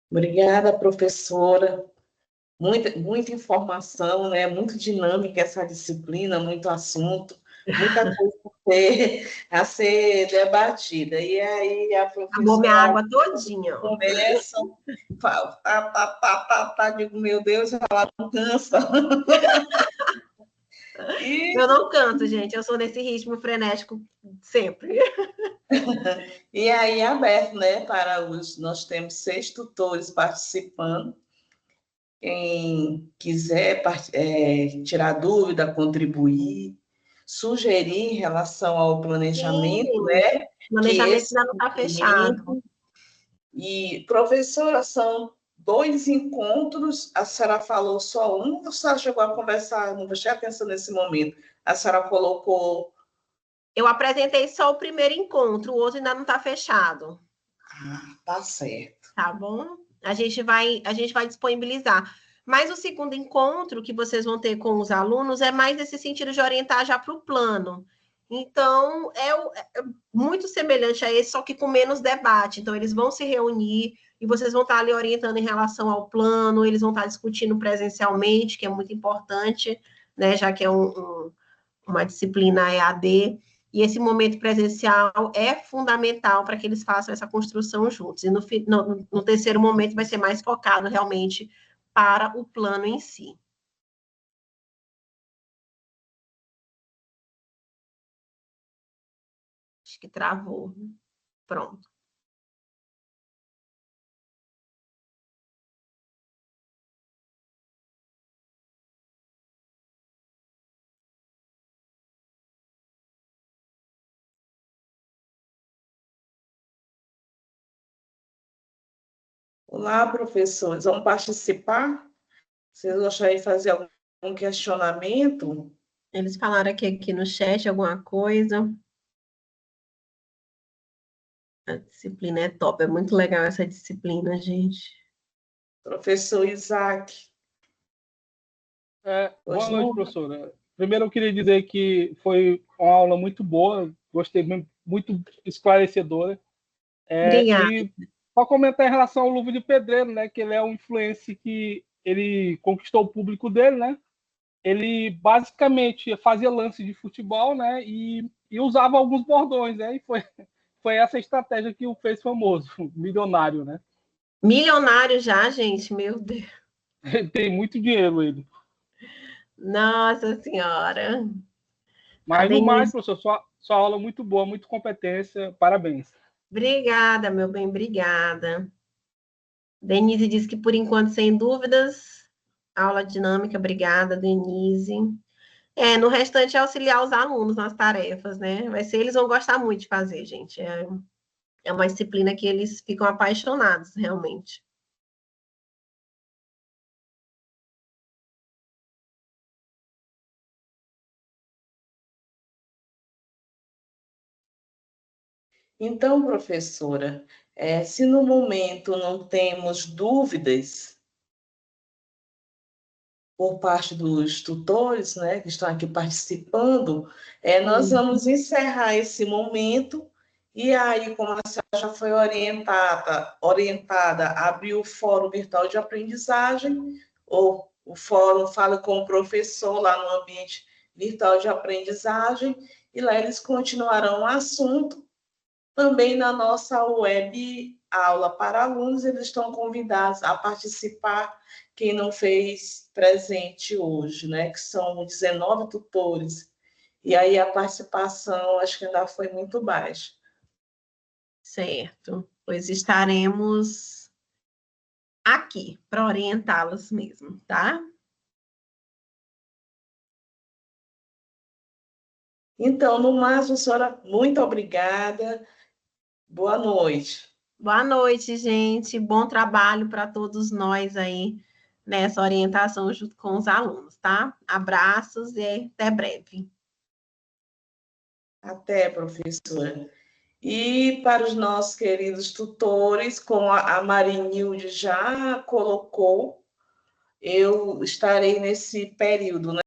Obrigada, professora. Muita informação, né? Muito dinâmica essa disciplina, muito assunto, muita coisa a ser debatida. E aí a Acabou minha professora água todinha, ó. começa, fala, digo, meu Deus, ela não cansa. E, Eu não canto, gente, eu sou nesse ritmo frenético sempre. e aí aberto, né, nós temos 6 tutores participando. Quem quiser tirar dúvida, contribuir, sugerir em relação ao planejamento, Sim, né? o Que planejamento esse ainda não está fechado. documento. E, professora, são 2 encontros, a senhora falou só um, ou a senhora chegou a conversar, não prestei atenção nesse momento, a senhora colocou... Eu apresentei só o primeiro encontro, o outro ainda não está fechado. Ah, tá certo. Tá bom? A gente vai disponibilizar. Mas o segundo encontro que vocês vão ter com os alunos é mais nesse sentido de orientar já para o plano. Então, é muito semelhante a esse, só que com menos debate. Então, eles vão se reunir e vocês vão estar ali orientando em relação ao plano, eles vão estar discutindo presencialmente, que é muito importante, né? Já que é uma disciplina EAD. E esse momento presencial é fundamental para que eles façam essa construção juntos. E no terceiro momento vai ser mais focado realmente para o plano em si. Acho que travou. Pronto. Olá, professores, vão participar? Vocês gostariam de fazer algum questionamento? Eles falaram aqui no chat alguma coisa. A disciplina é top, é muito legal essa disciplina, gente. Professor Isaac. Boa Hoje noite, não. professora. Primeiro, eu queria dizer que foi uma aula muito boa, gostei muito esclarecedora. Obrigada. E para comentar em relação ao Luva de Pedreiro, né, que ele é um influencer que ele conquistou o público dele, né? Ele basicamente fazia lance de futebol, né, e usava alguns bordões, né? E foi essa estratégia que o fez famoso, milionário, né? Milionário já, gente, meu Deus. Ele tem muito dinheiro, ele. Nossa Senhora. A Mas no mais, Denise, professor, sua aula é muito boa, muito competência, parabéns. obrigada, meu bem, obrigada. Denise disse que, por enquanto, sem dúvidas, aula dinâmica, obrigada, Denise. No restante é auxiliar os alunos nas tarefas, né? Vai ser, eles vão gostar muito de fazer, gente. É uma disciplina que eles ficam apaixonados, realmente. Então, professora, Se no momento não temos dúvidas por parte dos tutores, né, que estão aqui participando, nós vamos encerrar esse momento e aí, como a senhora já foi orientada a abrir o Fórum Virtual de Aprendizagem, ou o Fórum Fala com o Professor, lá no ambiente virtual de aprendizagem, e lá eles continuarão o assunto. Também na nossa web aula para alunos, eles estão convidados a participar, quem não fez presente hoje, né? Que são 19 tutores. E aí a participação, acho que ainda foi muito baixa. Certo, pois estaremos aqui para orientá-los mesmo, tá? Então, no mais, senhora, muito obrigada. Boa noite. Boa noite, gente. Bom trabalho para todos nós aí nessa orientação junto com os alunos, tá? Abraços e até breve. Até, professora. E para os nossos queridos tutores, como a Marinilde já colocou, eu estarei nesse período, né?